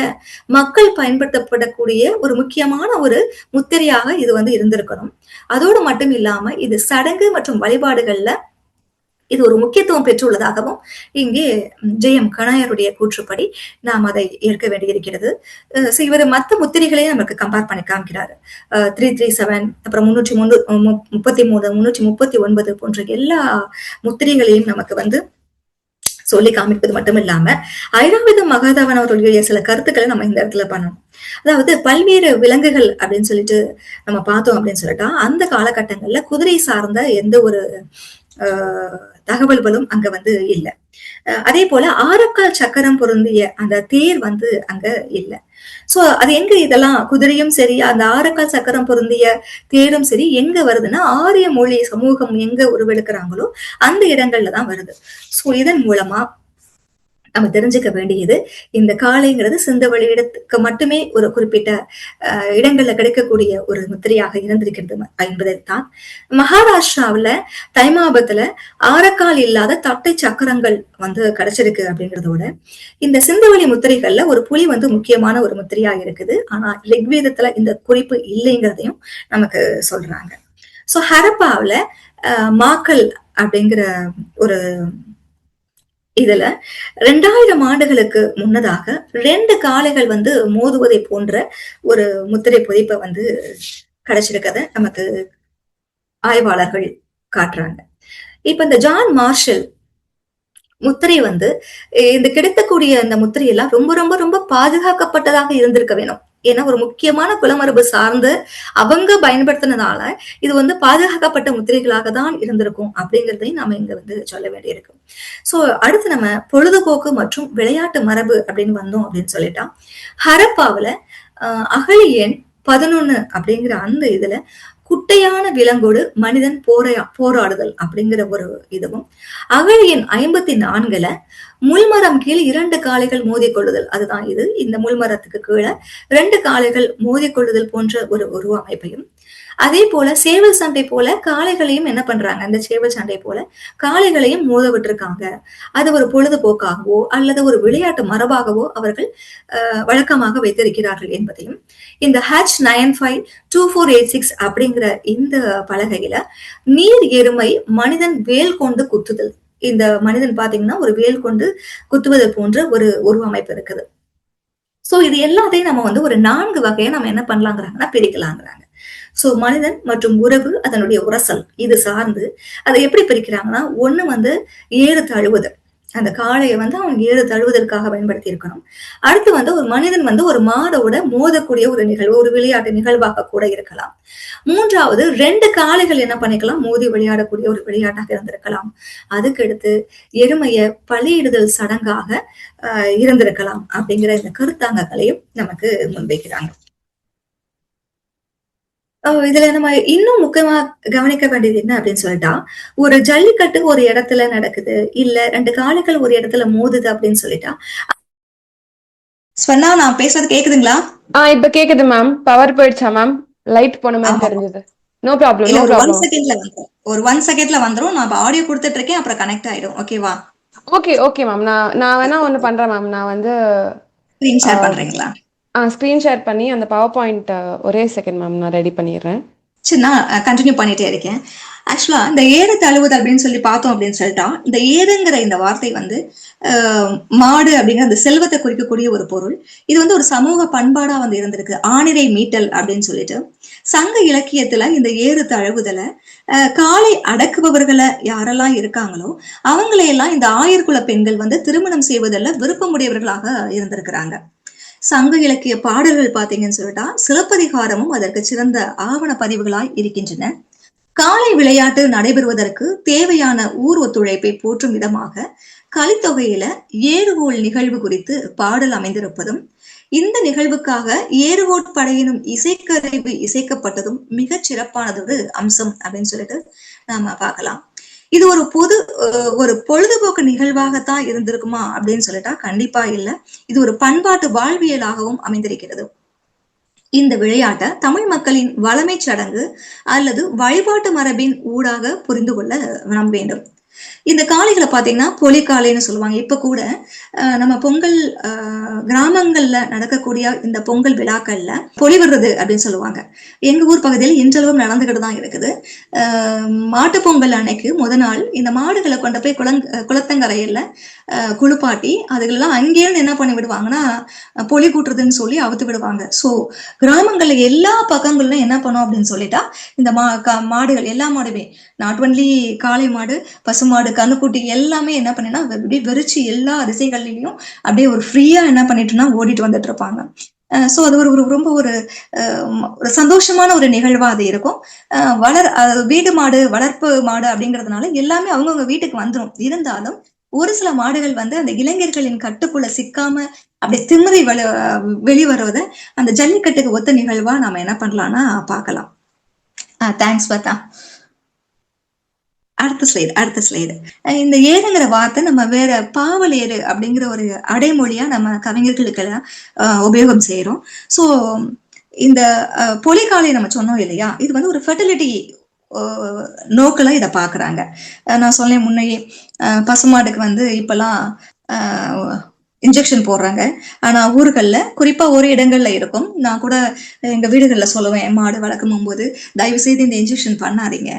Speaker 6: மக்கள் பயன்படுத்தப்படக்கூடிய ஒரு முக்கியமான ஒரு முத்திரையாக இது வந்து இருந்திருக்கணும். அதோடு மட்டும் இல்லாம இது சடங்கு மற்றும் வழிபாடுகள்ல இது ஒரு முக்கியத்துவம் பெற்றுள்ளதாகவும் இங்கே ஜெயம் கணாயருடைய கூற்றுப்படி நாம் அதை ஏற்க வேண்டியிருக்கிறது. இவர் மற்ற முத்திரைகளையும் நமக்கு கம்பேர் பண்ணி காமிக்கிறாரு. 337, அப்புறம் 333, 339 போன்ற எல்லா முத்திரைகளையும் நமக்கு வந்து சொல்லி காமிப்பது மட்டும் இல்லாம, ஐராவத மகாதேவன் அவர்களுடைய சில கருத்துக்களை நம்ம இந்த இடத்துல பண்ணணும். அதாவது பல்வேறு விலங்குகள் அப்படின்னு சொல்லிட்டு நம்ம பார்த்தோம் அப்படின்னு சொல்லிட்டா, அந்த காலகட்டங்கள்ல குதிரை சார்ந்த எந்த ஒரு தகவல்களும் அங்க வந்து இல்லை. அதே போல ஆரக்கால் சக்கரம் பொருந்திய அந்த தேர் வந்து அங்க இல்லை. சோ அது எங்க, இதெல்லாம் குதிரையும் சரி அந்த ஆரக்கால் சக்கரம் பொருந்திய தேரும் சரி எங்க வருதுன்னா, ஆரிய மொழி சமூகம் எங்க உருவெடுக்கிறாங்களோ அந்த இடங்கள்ல தான் வருது. சோ இதன் மூலமா நம்ம தெரிஞ்சுக்க வேண்டியது, இந்த காளைங்கிறது சிந்துவெளி இடத்துக்கு மட்டுமே ஒரு குறிப்பிட்ட இடங்கள்ல கிடைக்கக்கூடிய ஒரு முத்திரையாக இருந்திருக்கிறது என்பதைத்தான். மகாராஷ்டிராவில தைமாபத்துல ஆரக்கால் இல்லாத தட்டை சக்கரங்கள் வந்து கிடைச்சிருக்கு அப்படிங்கிறதோட, இந்த சிந்துவெளி முத்திரைகள்ல ஒரு புலி வந்து முக்கியமான ஒரு முத்திரையா இருக்குது. ஆனா ரிக்வேதத்துல இந்த குறிப்பு இல்லைங்கிறதையும் நமக்கு சொல்றாங்க. சோ ஹரப்பாவில மாக்கல் அப்படிங்கிற ஒரு இதுல 2000 ஆண்டுகளுக்கு முன்னதாக 2 காளைகள் வந்து மோதுவதை போன்ற ஒரு முத்திரை பதிப்பை வந்து கிடைச்சிருக்கத நமக்கு ஆய்வாளர்கள் காட்டுறாங்க. இப்ப இந்த ஜான் மார்ஷல் முத்திரை வந்து இந்த கிடைக்கக்கூடிய அந்த முத்திரை எல்லாம் ரொம்ப ரொம்ப ரொம்ப பாதுகாக்கப்பட்டதாக இருந்திருக்க வேணும். ஏன்னா ஒரு முக்கியமான குலமரபு சார்ந்து அவங்க பயன்படுத்தினதால இது வந்து பாதுகாக்கப்பட்ட முத்திரைகளாக தான் இருந்திருக்கும் அப்படிங்கிறதையும் நாம இங்க வந்து சொல்ல வேண்டியிருக்கு. சோ அடுத்து நம்ம பொழுதுபோக்கு மற்றும் விளையாட்டு மரபு அப்படின்னு வந்தோம் அப்படின்னு சொல்லிட்டா, ஹரப்பாவுல அகழி எண் 11 அப்படிங்கிற அந்த இதுல குட்டையான விலங்கோடு மனிதன் போராடுதல் அப்படிங்கிற ஒரு இதுவும், அகழி எண் 54ல முள்மரம் கீழ் 2 காளைகள் மோதிக்கொள்ளுதல், அதுதான் இது. இந்த முள்மரத்துக்கு கீழே 2 காளைகள் மோதிக்கொள்ளுதல் போன்ற ஒரு உருவ அமைப்பையும், அதே போல சேவல் சண்டை போல காளைகளையும் என்ன பண்றாங்க, அந்த சேவல் சண்டை போல காளைகளையும் மோத விட்டுருக்காங்க. அது ஒரு பொழுதுபோக்காகவோ அல்லது ஒரு விளையாட்டு மரபாகவோ அவர்கள் வழக்கமாக வைத்திருக்கிறார்கள் என்பதையும், இந்த H952486 அப்படிங்கிற இந்த பலகையில நீர் எருமை மனிதன் வேல் கொண்டு குத்துதல், இந்த மனிதன் பாத்தீங்கன்னா ஒரு வேல் கொண்டு குத்துவது போன்ற ஒரு உருவமைப்பு இருக்குது. சோ இது எல்லாத்தையும் நம்ம வந்து ஒரு 4 வகையை நம்ம என்ன பண்ணலாங்கிறாங்கன்னா பிரிக்கலாங்கிறாங்க. சோ மனிதன் மற்றும் உறவு, அதனுடைய உரசல், இது சார்ந்து அதை எப்படி பிரிக்கிறாங்கன்னா, ஒண்ணு வந்து ஏறு தழுவுதல், அந்த காளையை வந்து அவன் ஏறு தழுவுதற்காக பயன்படுத்தி இருக்கணும். அடுத்து வந்து ஒரு மனிதன் வந்து ஒரு மாடோட மோதக்கூடிய ஒரு நிகழ்வு, ஒரு விளையாட்டு நிகழ்வாக கூட இருக்கலாம். மூன்றாவது 2 காளைகள் என்ன பண்ணிக்கலாம், மோதி விளையாடக்கூடிய ஒரு விளையாட்டாக இருந்திருக்கலாம். அதுக்கடுத்து எருமைய பலியிடுதல் சடங்காக இருந்திருக்கலாம் அப்படிங்கிற இந்த கருத்தாங்கங்களையும் நமக்கு முன்வைக்கிறாங்க. இதுல நம்ம இன்னும் முக்கியமா கவனிக்க வேண்டியது என்ன அப்படின்னு சொல்லிட்டா, ஒரு ஜல்லிக்கட்டு ஒரு இடத்துல நடக்குது, இல்ல 2 காளைகள் ஒரு இடத்துல மோதுது அப்படின்னு சொல்லிட்டா, ஸ்வர்ணா நான் பேசுறது கேக்குதுங்களா?
Speaker 1: இப்ப கேக்குது மேம். பவர் போயிடுச்சா மேம்? லைட் போன மாதிரி தெரிஞ்சது. No problem, no problem.
Speaker 6: ஒரு 1 செகண்ட்ல வந்துரும். நான் ஆடியோ கொடுத்துட்டு இருக்கேன், அப்புறம் கனெக்ட் ஆயிடும். ஓகேவா?
Speaker 1: Okay ma'am. நான் வேணா ஒண்ணு பண்றேன் மேம். நான் வந்து
Speaker 6: ஸ்கிரீன் ஷேர் பண்றீங்களா?
Speaker 1: ஸ்கிரீன் ஷேர் பண்ணி அந்த பவர் பாயிண்ட் ஒரே செகண்ட் மேம் நான் ரெடி பண்ணிடுறேன்.
Speaker 6: சரி, நான் கண்டினியூ பண்ணிட்டே இருக்கேன். ஆக்சுவலா இந்த ஏறு தழுவுது அப்படின்னு சொல்லி பார்த்தோம் அப்படின்னு சொல்லிட்டா, இந்த ஏறுங்கிற இந்த வார்த்தை வந்து மாடு அப்படிங்கிற அந்த செல்வத்தை குறிக்கக்கூடிய ஒரு பொருள். இது வந்து ஒரு சமூக பண்பாடா வந்து இருந்திருக்கு, ஆணிரை மீட்டல் அப்படின்னு சொல்லிட்டு. சங்க இலக்கியத்துல இந்த ஏறு தழுவுதலை காளை அடக்குபவர்களை யாரெல்லாம் இருக்காங்களோ அவங்களையெல்லாம் இந்த ஆயர்குல பெண்கள் வந்து திருமணம் செய்வதில் விருப்பமுடையவர்களாக இருந்திருக்கிறாங்க. சங்க இலக்கிய பாடல்கள் பாத்தீங்கன்னு சொல்லிட்டா சிலப்பதிகாரமும் அதற்கு சிறந்த ஆவண பதிவுகளாய் இருக்கின்றன. காளை விளையாட்டு நடைபெறுவதற்கு தேவையான ஊர் ஒத்துழைப்பை போற்றும் விதமாக கலித்தொகையில ஏறுகோள் நிகழ்வு குறித்து பாடல் அமைந்திருப்பதும், இந்த நிகழ்வுக்காக ஏறுகோட்படையினும் இசைக்கருவி இசைக்கப்பட்டதும் மிகச் சிறப்பானதொரு அம்சம் அப்படின்னு சொல்லிட்டு நாம பார்க்கலாம். இது ஒரு பொழுதுபோக்கு நிகழ்வாகத்தான் இருந்திருக்குமா அப்படின்னு சொல்லிட்டா கண்டிப்பா இல்ல. இது ஒரு பண்பாட்டு வாழ்வியலாகவும் அமைந்திருக்கிறது. இந்த விளையாட்டை தமிழ் மக்களின் வளமை சடங்கு அல்லது வழிபாட்டு மரபின் ஊடாக புரிந்து கொள்ள நம்ப வேண்டும். இந்த காளைகளை பாத்தீங்கன்னா பொலிக்காளைன்னு சொல்லுவாங்க. இப்ப கூட நம்ம பொங்கல் கிராமங்கள்ல நடக்கக்கூடிய இந்த பொங்கல் விழாக்கள்ல பொலி விடுறது அப்படின்னு சொல்லுவாங்க. எங்க ஊர் பகுதியில் இன்றளவும் நடந்துகிட்டு தான் இருக்குது. மாட்டு பொங்கல் அன்னைக்கு முத நாள் இந்த மாடுகளை கொண்டு போய் குளத்தங்கரையில குளிப்பாட்டி அதுக்கெல்லாம் அங்கேயிருந்து என்ன பண்ணி விடுவாங்கன்னா பொலி கூட்டுறதுன்னு சொல்லி அவுத்து விடுவாங்க. சோ கிராமங்கள்ல எல்லா பக்கங்கள்லும் என்ன பண்ணும் அப்படின்னு சொல்லிட்டா, இந்த மாடுகள் எல்லா மாடுமே, நாட் ஒன்லி காளை மாடு, பசுமாடு, கண்ணுக்குட்டி எல்லாமே என்ன பண்ணினா அப்படியே வெறிச்சு எல்லா திசைகள்லயும் அப்படியே ஒரு ஃப்ரீயா என்ன பண்ணிட்டுனா ஓடிட்டு வந்துட்டு இருப்பாங்க. சோ அது ஒரு ரொம்ப ஒரு சந்தோஷமான ஒரு நிகழ்வா அது இருக்கும். வீடு மாடு, வளர்ப்பு மாடு அப்படிங்கிறதுனால எல்லாமே அவங்கவுங்க வீட்டுக்கு வந்துடும். இருந்தாலும் ஒரு சில மாடுகள் வந்து அந்த இளைஞர்களின் கட்டுக்குள்ள சிக்காம அப்படி திமிரி வெளிவருவத அந்த ஜல்லிக்கட்டுக்கு ஒத்த நிகழ்வா நாம என்ன பண்ணலாம்னா பார்க்கலாம். தேங்க்ஸ் பத்தா. அடுத்த ஸ்லைடு. இந்த ஏறுங்கிற வார்த்தை நம்ம வேற பாவல் ஏறு அப்படிங்கிற ஒரு அடைமொழியா நம்ம கவிஞர்களுக்கு எல்லாம் உபயோகம் செய்யறோம். சோ இந்த பொலிக்காலை நம்ம சொன்னோம் இல்லையா, இது வந்து ஒரு ஃபெர்டிலிட்டி நோக்கில இதை பாக்குறாங்க. நான் சொன்னேன் முன்னையே, பசுமாடுக்கு வந்து இப்பெல்லாம் இன்ஜெக்ஷன் போடுறாங்க. ஆனா ஊர்கள்ல குறிப்பா ஒரு இடங்கள்ல இருக்கும். நான் கூட எங்க வீடுகள்ல சொல்லுவேன், மாடு வளர்க்கும் போது தயவு செய்து இந்த இன்ஜெக்ஷன் பண்ணாதீங்க,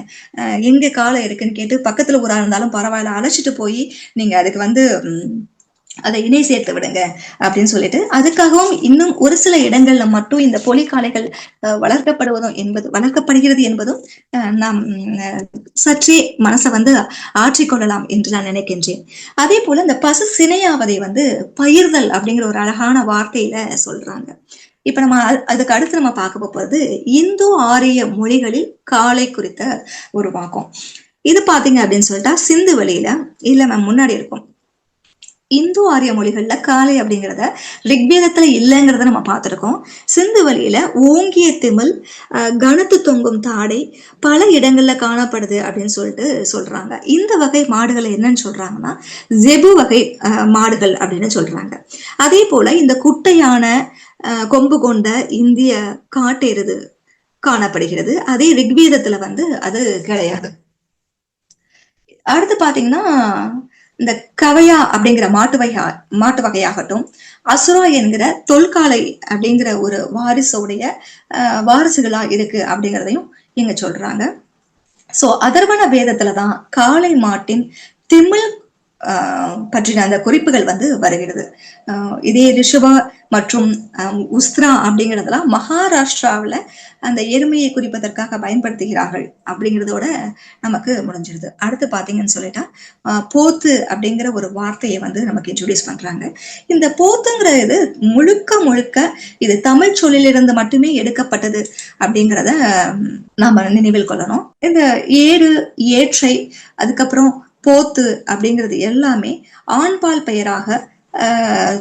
Speaker 6: எங்க காலம் இருக்குன்னு கேட்டு பக்கத்துல ஊரா இருந்தாலும் பரவாயில்ல அழைச்சிட்டு போய் நீங்க அதுக்கு வந்து அதை இணை சேர்த்து விடுங்க அப்படின்னு சொல்லிட்டு, அதுக்காகவும் இன்னும் ஒரு சில இடங்கள்ல மட்டும் இந்த பொலிக்காளைகள் வளர்க்கப்படுகிறது என்பதும் நாம் சற்றே மனசை வந்து ஆற்றிக்கொள்ளலாம் என்று நான் நினைக்கின்றேன். அதே போல இந்த பசு சினையாவதை வந்து பயிர்தல் அப்படிங்கிற ஒரு அழகான வார்த்தையில சொல்றாங்க. இப்ப நம்ம அதுக்கு அடுத்து நம்ம பார்க்க போறது இந்தோ ஆரிய மொழிகளில் காளை குறித்த ஒரு வாக்கம். இது பாத்தீங்க அப்படின்னு சொல்லிட்டா சிந்து வெளியில இல்ல மேம் முன்னாடி இருக்கும். இந்து ஆரிய மொழிகள்ல காளை அப்படிங்கிறத ரிக்வேதத்துல இல்லைங்கிறத நம்ம பார்த்திருக்கோம். சிந்து வழியில ஓங்கிய திமில், கனத்து தொங்கும் தாடை பல இடங்கள்ல காணப்படுது அப்படின்னு சொல்லிட்டு சொல்றாங்க. இந்த வகை மாடுகளை என்னன்னு சொல்றாங்கன்னா ஜெபு வகை மாடுகள் அப்படின்னு சொல்றாங்க. அதே போல இந்த குட்டையான கொம்பு கொண்ட இந்திய காட்டெருது காணப்படுகிறது. அதே ரிக்வேதத்துல வந்து அது கிடையாது. அடுத்து பாத்தீங்கன்னா இந்த கவையா அப்படிங்கிற மாட்டு வகையாகட்டும், அசுரா என்கிற தொல்காலை அப்படிங்கிற ஒரு வாரிசுகளா இருக்கு அப்படிங்கிறதையும் இங்க சொல்றாங்க. சோ அதர்வன வேதத்துலதான் காளை மாட்டின் திமில் பற்றின அந்த குறிப்புகள் வந்து வருகிறது. இதே ரிஷபா மற்றும் உஸ்திரா அப்படிங்கிறதெல்லாம் மகாராஷ்டிராவில அந்த எருமையை குறிப்பதற்காக பயன்படுத்துகிறார்கள் அப்படிங்கிறதோட நமக்கு முடிஞ்சிருது. அடுத்து பாத்தீங்கன்னு சொல்லிட்டா போத்து அப்படிங்கிற ஒரு வார்த்தையை வந்து நமக்கு இன்ட்ரோடியூஸ் பண்றாங்க. இந்த போத்துங்கிறது முழுக்க இது தமிழ் சொல்லிலிருந்து மட்டுமே எடுக்கப்பட்டது அப்படிங்கிறத நாம நினைவில் கொள்ளணும். இந்த ஏறு, ஏற்றை, அதுக்கப்புறம் போத்து அப்படிங்கிறது எல்லாமே ஆண்பால் பெயராக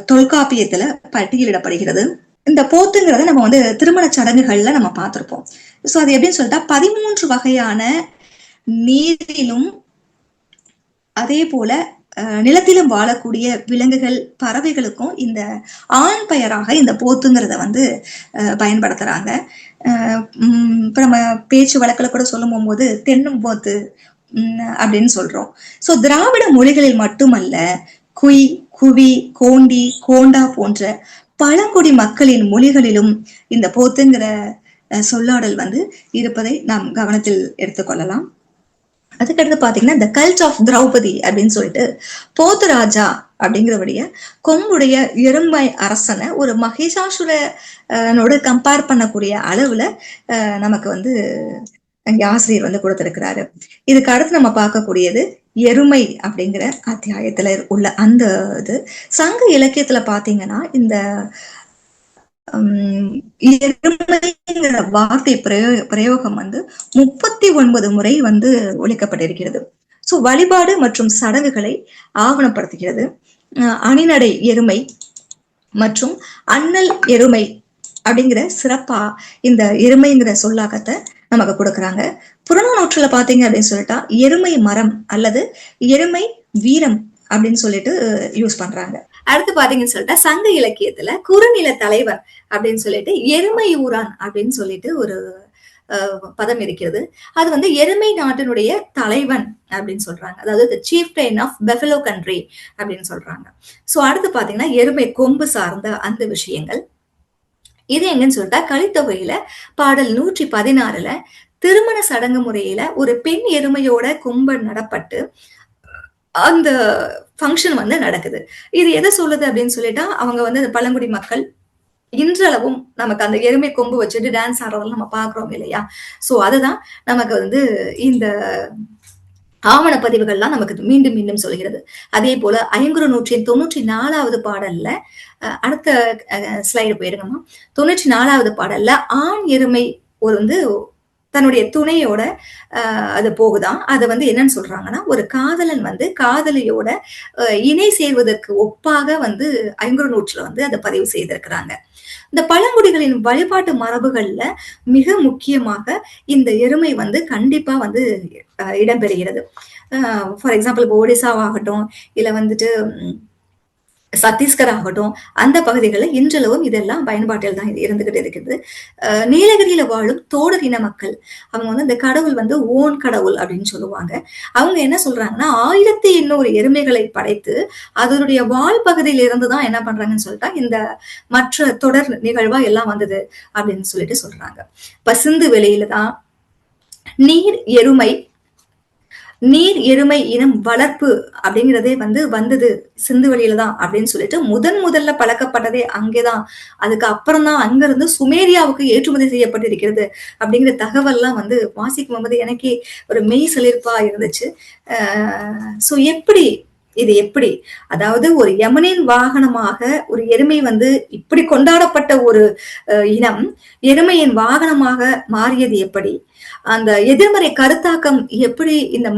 Speaker 6: தொல்காப்பியத்துல பட்டியலிடப்படுகிறது. இந்த போத்துங்கிறத நம்ம வந்து திருமண சடங்குகள்ல நம்ம பார்த்திருப்போம். சோ அது எப்படின்னு சொல்லிட்டா 13 வகையான நீரிலும் அதே போல நிலத்திலும் வாழக்கூடிய விலங்குகள், பறவைகளுக்கும் இந்த ஆண் பெயராக இந்த போத்துங்கிறத வந்து பயன்படுத்துறாங்க. இப்ப நம்ம பேச்சு வழக்கில் கூட சொல்லும் போது தென்னும் போத்து அப்படின்னு சொல்றோம். சோ திராவிட மொழிகளில் மட்டுமல்ல, குய், குவி, கோண்டி, கோண்டா போன்ற பழங்குடி மக்களின் மொழிகளிலும் இந்த போத்துங்கிற சொல்லாடல் வந்து இருப்பதை நாம் கவனத்தில் எடுத்துக்கொள்ளலாம். அதுக்கடுத்து பாத்தீங்கன்னா இந்த கல்ட் ஆஃப் திரௌபதி அப்படின்னு சொல்லிட்டு போத்து ராஜா அப்படிங்கிறவடைய கொம்புடைய எருமை அரசனை ஒரு மகிஷாசுரனோட கம்பேர் பண்ணக்கூடிய அளவுல நமக்கு வந்து ஆசிரியர் வந்து கொடுத்திருக்கிறாரு. இதுக்கு அடுத்து நம்ம பார்க்கக்கூடியது எருமை அப்படிங்கிற அத்தியாயத்துல உள்ள அந்த இது. சங்க இலக்கியத்துல பாத்தீங்கன்னா இந்த எருமைங்கிற வார்த்தை பிரயோகம் வந்து 39 முறை வந்து ஒழிக்கப்பட்டிருக்கிறது. சோ வழிபாடு மற்றும் சடங்குகளை ஆவணப்படுத்துகிறது. அணிநடை எருமை மற்றும் அண்ணல் எருமை அப்படிங்கிற சிறப்பா இந்த எருமைங்கிற சொல்லாக்கத்தை நமக்கு கொடுக்குறாங்க. புறநானூற்றுல பாத்தீங்க அப்படின்னு சொல்லிட்டா எருமை மரம் அல்லது எருமை வீரம் அப்படின்னு சொல்லிட்டு யூஸ் பண்றாங்க. அடுத்து பாத்தீங்கன்னு சொல்லிட்டா சங்க இலக்கியத்துல குறுநில தலைவர் அப்படின்னு சொல்லிட்டு எருமை ஊரான் அப்படின்னு சொல்லிட்டு ஒரு பதம் இருக்கிறது. அது வந்து எருமை நாட்டினுடைய தலைவன் அப்படின்னு சொல்றாங்க. அதாவது the chieftain of buffalo country அப்படின்னு சொல்றாங்க. சோ அடுத்து பாத்தீங்கன்னா எருமை கொம்பு சார்ந்த அந்த விஷயங்கள். இது எங்கன்னு சொல்லிட்டா கலித்தொகையில பாடல் 116ல திருமண சடங்கு முறையில ஒரு பெண் எருமையோட கொம்பு நடப்பட்டு அந்த ஃபங்க்ஷன் வந்து நடக்குது. இது எதை சொல்லுது அப்படின்னு சொல்லிட்டா அவங்க வந்து பழங்குடி மக்கள் இன்றளவும் நமக்கு அந்த எருமை கொம்பு வச்சுட்டு டான்ஸ் ஆடுறதெல்லாம் நம்ம பாக்குறோம் இல்லையா? சோ அதுதான் நமக்கு வந்து இந்த ஆவண பதிவுகள்லாம் நமக்கு மீண்டும் மீண்டும் சொல்கிறது. அதே போல 594வது பாடல்ல அடுத்த ஸ்லைடு போயிருங்கம்மா. 94வது பாடல்ல ஆண் எருமை ஒரு வந்து தன்னுடைய துணையோட அது போகுதான். அதை வந்து என்னன்னு சொல்றாங்கன்னா ஒரு காதலன் வந்து காதலியோட இணை சேர்வதற்கு ஒப்பாக வந்து 500 வந்து அதை பதிவு செய்திருக்கிறாங்க. இந்த பழங்குடிகளின் வழிபாட்டு மரபுகள்ல மிக முக்கியமாக இந்த எருமை வந்து கண்டிப்பா வந்து இடம்பெறுகிறது. ஃபார் எக்ஸாம்பிள் ஒடிசாவாகட்டும் இல்ல வந்துட்டு சத்தீஸ்கர் ஆகட்டும், அந்த பகுதிகளில் இன்றளவும் இதெல்லாம் பயன்பாட்டில் தான் இது இருந்துகிட்டு இருக்குது. நீலகிரியில வாழும் தோடர் இன மக்கள் அவங்க வந்து இந்த கடவுள் வந்து ஓன் கடவுள் அப்படின்னு சொல்லுவாங்க. அவங்க என்ன சொல்றாங்கன்னா 1800 எருமைகளை படைத்து அதனுடைய வால் பகுதியில இருந்து தான் என்ன பண்றாங்கன்னு சொல்லிட்டா இந்த மற்ற தொடர் நிகழ்வா எல்லாம் வந்தது அப்படின்னு சொல்லிட்டு சொல்றாங்க. பசுந்து வெளியில தான் நீர் எருமை இனம் வளர்ப்பு அப்படிங்கிறதே வந்தது சிந்து வெளியில தான் அப்படின்னு சொல்லிட்டு முதல்ல பழக்கப்பட்டதே அங்கேதான். அதுக்கு அப்புறம் தான் அங்க இருந்து சுமேரியாவுக்கு ஏற்றுமதி செய்யப்பட்டிருக்கிறது அப்படிங்கிற தகவல்லாம் வாசிக்கும் போது எனக்கே ஒரு மெய் சிலிர்ப்பா இருந்துச்சு. சோ இது எப்படி, அதாவது ஒரு யமனின் வாகனமாக ஒரு எருமை இப்படி கொண்டாடப்பட்ட ஒரு இனம் எருமையின் வாகனமாக மாறியது எப்படி, அந்த எதிர்மறை கருத்தாக்கம் எப்படி இந்த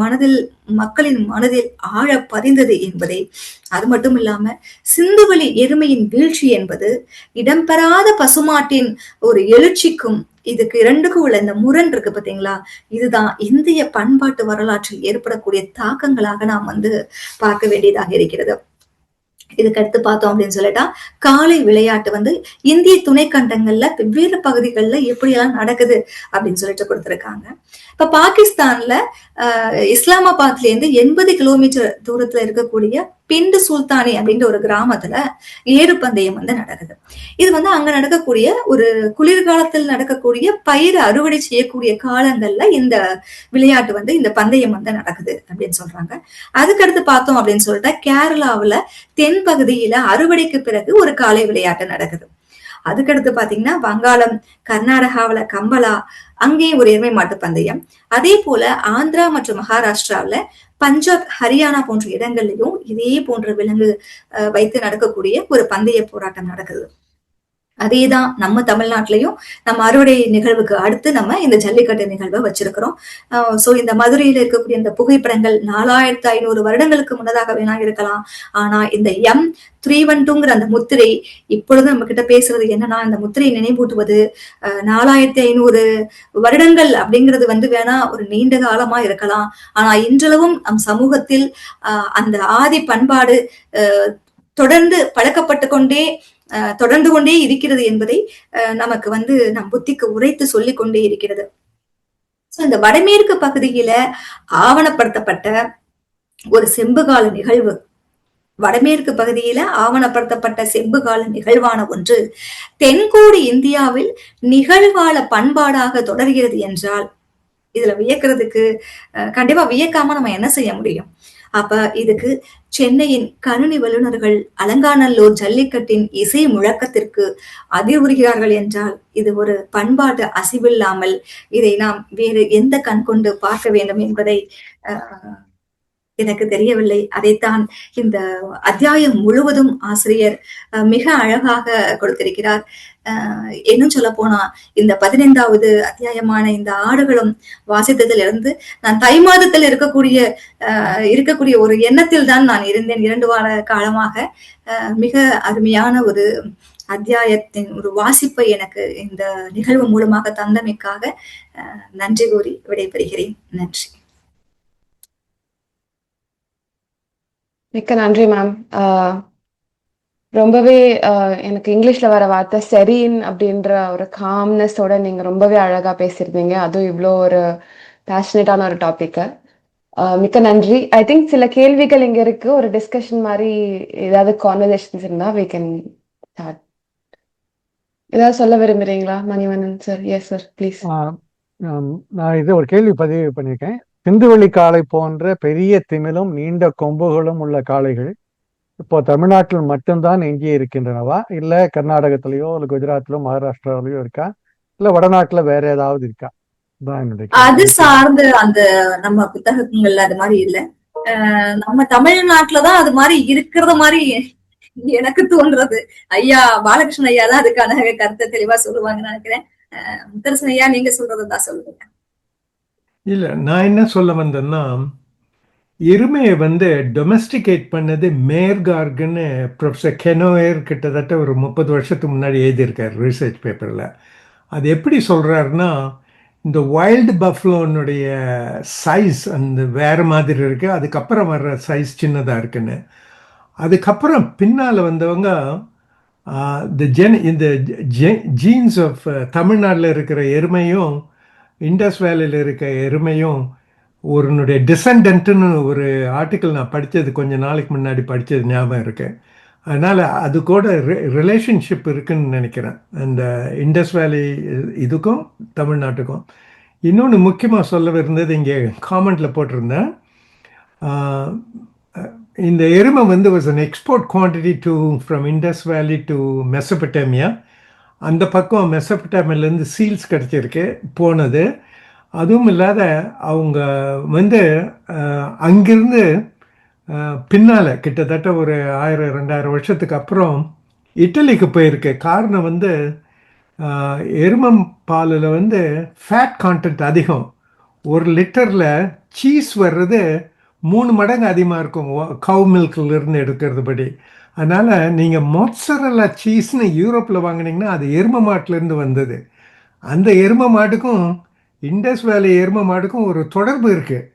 Speaker 6: மக்களின் மனதில் ஆழ பதிந்தது என்பதை, அது மட்டும் இல்லாம சிந்துவெளி எருமையின் வீழ்ச்சி என்பது இடம்பெறாத பசுமாட்டின் ஒரு எழுச்சிக்கும் இதுக்கு இரண்டுக்கும் உள்ள இந்த முரண் இருக்கு பாத்தீங்களா, இதுதான் இந்திய பண்பாட்டு வரலாற்றில் ஏற்படக்கூடிய தாக்கங்களாக நாம் பார்க்க வேண்டியதாக இருக்கிறது. இதுக்கு அடுத்து பார்த்தோம் அப்படின்னு சொல்லிட்டா காளை விளையாட்டு இந்திய துணைக்கண்டங்கள்ல வெவ்வேறு பகுதிகளில் எப்படியெல்லாம் நடக்குது அப்படின்னு சொல்லிட்டு கொடுத்திருக்காங்க. இப்ப பாகிஸ்தான்ல இஸ்லாமாபாத்ல இருந்து 80 கிலோமீட்டர் தூரத்துல இருக்கக்கூடிய பிண்டு சுல்தானி அப்படின்ற ஒரு கிராமத்துல ஏறு பந்தயம் நடக்குது. இது அங்க நடக்கக்கூடிய ஒரு குளிர்காலத்தில் நடக்கக்கூடிய பயிர் அறுவடை செய்யக்கூடிய காலங்கள்ல இந்த விளையாட்டு இந்த பந்தயம் நடக்குது அப்படின்னு சொல்றாங்க. அதுக்கடுத்து பார்த்தோம் அப்படின்னு சொல்லிட்டா கேரளாவுல தென் பகுதியில அறுவடைக்கு பிறகு ஒரு காளை விளையாட்டு நடக்குது. அதுக்கடுத்து பாத்தீங்கன்னா வங்காளம், கர்நாடகாவில கம்பலா, அங்கேயும் ஒரு எருமை மாட்டு பந்தயம். அதே போல ஆந்திரா மற்றும் மகாராஷ்டிராவில பஞ்சாப், ஹரியானா போன்ற இடங்கள்லயும் இதே போன்ற விலங்கு வைத்து நடக்கக்கூடிய ஒரு பந்தய போராட்டம் நடக்குது. அதேதான் நம்ம தமிழ்நாட்டிலையும் நம்ம அறுவடை நிகழ்வுக்கு அடுத்து நம்ம இந்த ஜல்லிக்கட்டு நிகழ்வை வச்சிருக்கிறோம். சோ இந்த மதுரையில இருக்கக்கூடிய இந்த புகைப்படங்கள் 4500 வருடங்களுக்கு முன்னதாக வேணா இருக்கலாம். ஆனா இந்த M312ங்கிற அந்த முத்திரை இப்பொழுது நம்ம கிட்ட பேசுறது என்னன்னா, இந்த முத்திரை நினைவூட்டுவது 4500 வருடங்கள் அப்படிங்கிறது வேணா ஒரு நீண்ட காலமா இருக்கலாம். ஆனா இன்றளவும் நம் சமூகத்தில் அந்த ஆதி பண்பாடு தொடர்ந்து தொடர்ந்து கொண்டே இருக்கிறது என்பதை நமக்கு நம் புத்திக்கு உரைத்து சொல்லிக் கொண்டே இருக்கிறது. இந்த வடமேற்கு பகுதியில ஆவணப்படுத்தப்பட்ட ஒரு செம்புகால நிகழ்வு, வடமேற்கு பகுதியில ஆவணப்படுத்தப்பட்ட செம்புகால நிகழ்வான ஒன்று தென்கோடி இந்தியாவில் நிகழ்கால பண்பாடாக தொடர்கிறது என்றால் இதுல வியக்கிறதுக்கு கண்டிப்பா வியக்காம நம்ம என்ன செய்ய முடியும்? அப்ப இதுக்கு சென்னையின் கணினி வல்லுநர்கள் அலங்காநல்லூர் ஜல்லிக்கட்டின் இசை முழக்கத்திற்கு அதிர்வுறுகிறார்கள் என்றால் இது ஒரு பண்பாட்டு அசைவில்லாமல் இதை நாம் வேறு எந்த கண் கொண்டு பார்க்க வேண்டும் என்பதை எனக்கு தெரியவில்லை. அதைத்தான் இந்த அத்தியாயம் முழுவதும் ஆசிரியர் மிக அழகாக கொடுத்திருக்கிறார். இன்னும் சொல்ல போனா இந்த 15வது அத்தியாயமான இந்த ஆடுகளும் வாசித்ததிலிருந்து நான் தை மாதத்தில் இருக்கக்கூடிய ஒரு எண்ணத்தில் தான் நான் இருந்தேன் 2 வார காலமாக. மிக அருமையான ஒரு அத்தியாயத்தின் ஒரு வாசிப்பை எனக்கு இந்த நிகழ்வு மூலமாக தந்தமைக்காக நன்றி கூறி விடைபெறுகிறேன். நன்றி.
Speaker 1: மிக்க நன்றி மேம். ரொம்பவே எனக்கு இங்கிலீஷ்ல வர வார்த்தை செரீன் அப்படின்ற ஒரு காம்னஸோட நீங்க ரொம்பவே அழகா பேசியிருந்தீங்க. அதுவும் இவ்வளோ ஒரு பேஷனேட்டான ஒரு டாபிக். மிக்க நன்றி. ஐ திங்க் சில கேள்விகள் இங்க இருக்கு, ஒரு டிஸ்கஷன் மாதிரி ஏதாவது கான்வர்சேஷன்ஸ் இருந்தா we can start. ஏதாவது சொல்ல விரும்புறீங்களா Manivannan sir? Yes sir, please.
Speaker 5: நான் இது ஒரு கேள்வி பதிவு பண்ணியிருக்கேன். சிந்துவெளி காளை போன்ற பெரிய திமிலும் நீண்ட கொம்புகளும் உள்ள காளைகள் இப்போ தமிழ்நாட்டில் மட்டும்தான் எங்கே இருக்கின்றனவா, இல்ல கர்நாடகத்திலயோ இல்ல குஜராத்லயோ மகாராஷ்டிராவிலயோ இருக்கா, இல்ல வடநாட்டுல வேற ஏதாவது இருக்கா?
Speaker 6: அது சார்ந்து அந்த நம்ம புத்தகங்கள்ல அது மாதிரி இல்ல. நம்ம தமிழ்நாட்டுலதான் அது மாதிரி இருக்கிறது மாதிரி எனக்கு தோன்றது. ஐயா பாலகிருஷ்ணன் ஐயா தான் அதுக்கான கருத்தை தெளிவா சொல்லுவாங்கன்னு நினைக்கிறேன். முத்தரசன் ஐயா நீங்க சொல்றதுதான் சொல்லுங்க.
Speaker 4: இல்ல, நான் என்ன சொல்ல வந்தேன்னா, எருமையை டொமஸ்டிகேட் பண்ணது மேர்கார்கன்னு ப்ரொஃபஸர் கெனோயர் கிட்டத்தட்ட ஒரு 30 வருஷத்துக்கு முன்னாடி எழுதியிருக்கார் ரிசர்ச் பேப்பரில். அது எப்படி சொல்கிறாருன்னா, இந்த வைல்டு பஃப்லோனுடைய சைஸ் வேறு மாதிரி இருக்குது, அதுக்கப்புறம் வர்ற சைஸ் சின்னதாக இருக்குன்னு. அதுக்கப்புறம் பின்னால் வந்தவங்க இந்த ஜீன்ஸ் ஆஃப் தமிழ்நாட்டில் இருக்கிற எருமையும் இண்டஸ் வேலியில் இருக்க எருமையும் ஒருனுடைய டிசண்டன்ட்னு ஒரு ஆர்டிக்கல் நான் படித்தது கொஞ்ச நாளைக்கு முன்னாடி படித்தது ஞாபகம் இருக்கு. அதனால் அது கூட ரிலேஷன்ஷிப் இருக்குன்னு நினைக்கிறேன் அந்த இண்டஸ் வேலி இதுக்கும் தமிழ்நாட்டுக்கும். இன்னொன்று முக்கியமாக சொல்ல இருந்தது இங்கே காமெண்ட்டில் போட்டிருந்தேன். இந்த எருமை வந்து was an export quantity from Indus valley to Mesopotamia. அந்த பக்கம் மெசபடேமியாலேருந்து சீல்ஸ் கிடச்சிருக்கு போனது. அதுவும் இல்லாத அவங்க வந்து அங்கிருந்து பின்னால் கிட்டத்தட்ட ஒரு 1000-2000 வருஷத்துக்கு அப்புறம் இட்டலிக்கு போயிருக்கு. காரணம் வந்து எருமம் பாலில் வந்து ஃபேட் கான்டென்ட் அதிகம். 1 லிட்டரில் சீஸ் வர்றது 3 மடங்கு அதிகமாக இருக்கும் கவ் மில்க்லேருந்து எடுக்கிறது படி. அதனால் நீங்கள் மொட்சரல்லா சீஸ்னு யூரோப்பில் வாங்கினீங்கன்னா அது எரும மாட்டிலேருந்து வந்தது. அந்த எரும மாட்டுக்கும் இண்டஸ் வேலி எரும மாட்டுக்கும் ஒரு தொடர்பு இருக்குது.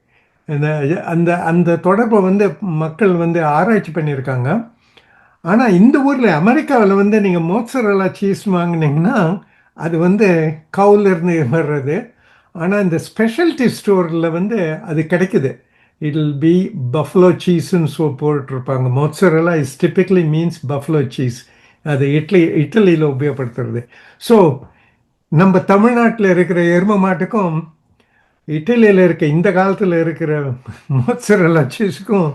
Speaker 4: அந்த அந்த தொடர்பை வந்து மக்கள் வந்து ஆராய்ச்சி பண்ணியிருக்காங்க. ஆனால் இந்த ஊரில் அமெரிக்காவில் வந்து நீங்கள் மோட்சரல்லா சீஸ் வாங்கினீங்கன்னா அது வந்து கவுலேருந்து வர்றது. ஆனால் இந்த ஸ்பெஷாலிட்டி ஸ்டோரில் வந்து அது கிடைக்குது. இட்'ll be buffalo cheeseன்னு போட்டிருப்பாங்க. Mozzarella is typically means buffalo cheese. அது இட்டலியில் உபயோகப்படுத்துறது. ஸோ நம்ம தமிழ்நாட்டில் இருக்கிற எரும மாட்டுக்கும் இட்டலியில் இருக்க இந்த காலத்தில் இருக்கிற மோட்சரல்லா சீஸுக்கும்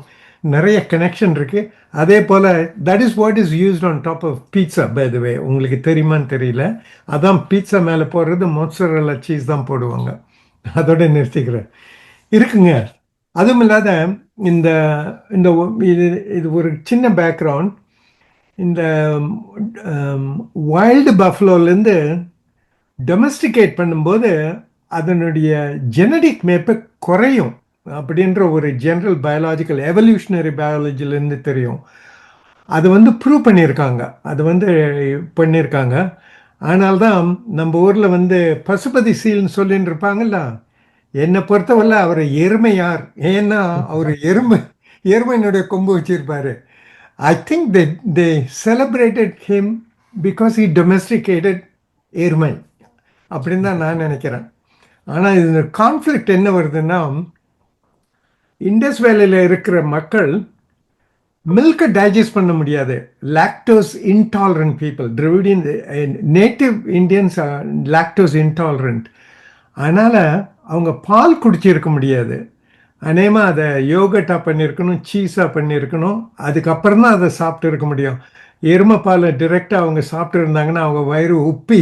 Speaker 4: நிறைய கனெக்ஷன் இருக்குது. அதே போல் that is what is used on top of pizza. By the way உங்களுக்கு தெரியுமான்னு தெரியல, அதான் பீட்சா மேலே போடுறது மோட்சரல்லா சீஸ் தான் போடுவாங்க. அதோட நிறுத்திக்கிறேன். இருக்குங்க. அதுவும் இல்லாத இந்த இந்த இது ஒரு சின்ன பேக்ரவுண்ட். இந்த வைல்டு பஃப்லோலேருந்து டொமஸ்டிகேட் பண்ணும்போது அதனுடைய ஜெனடிக் மேப்பை குறையும் அப்படின்ற ஒரு ஜென்ரல் பயாலஜிக்கல் எவல்யூஷனரி பயாலஜிலேருந்து தெரியும். அது வந்து ப்ரூவ் பண்ணியிருக்காங்க. அது வந்து பண்ணியிருக்காங்க. ஆனால்தான் நம்ம ஊரில் வந்து பசுபதி சீல்னு சொல்லின்னு இருப்பாங்கல்ல. என்னை பொறுத்தவரை அவர் எருமையார். ஏன்னா அவர் எருமையினுடைய கொம்பு வச்சிருப்பாரு. I think they celebrated him because he domesticated எருமை அப்படின்னு தான் நான் நினைக்கிறேன். ஆனால் இது கான்ஃப்ளிக்ட் என்ன வருதுன்னா, இண்டஸ் வேலியில் இருக்கிற மக்கள் மில்கை டைஜஸ்ட் பண்ண முடியாது. Lactose intolerant people, Dravidian native Indians lactose intolerant. அதனால் அவங்க பால் குடிச்சிருக்க முடியாது. அநேகமாக அதை யோகட்டாக பண்ணியிருக்கணும், சீஸாக பண்ணியிருக்கணும். அதுக்கப்புறம் தான் அதை சாப்பிட்டு இருக்க முடியும். எருமை பாலை டிரெக்டாக அவங்க சாப்பிட்டு இருந்தாங்கன்னா அவங்க வயிறு உப்பி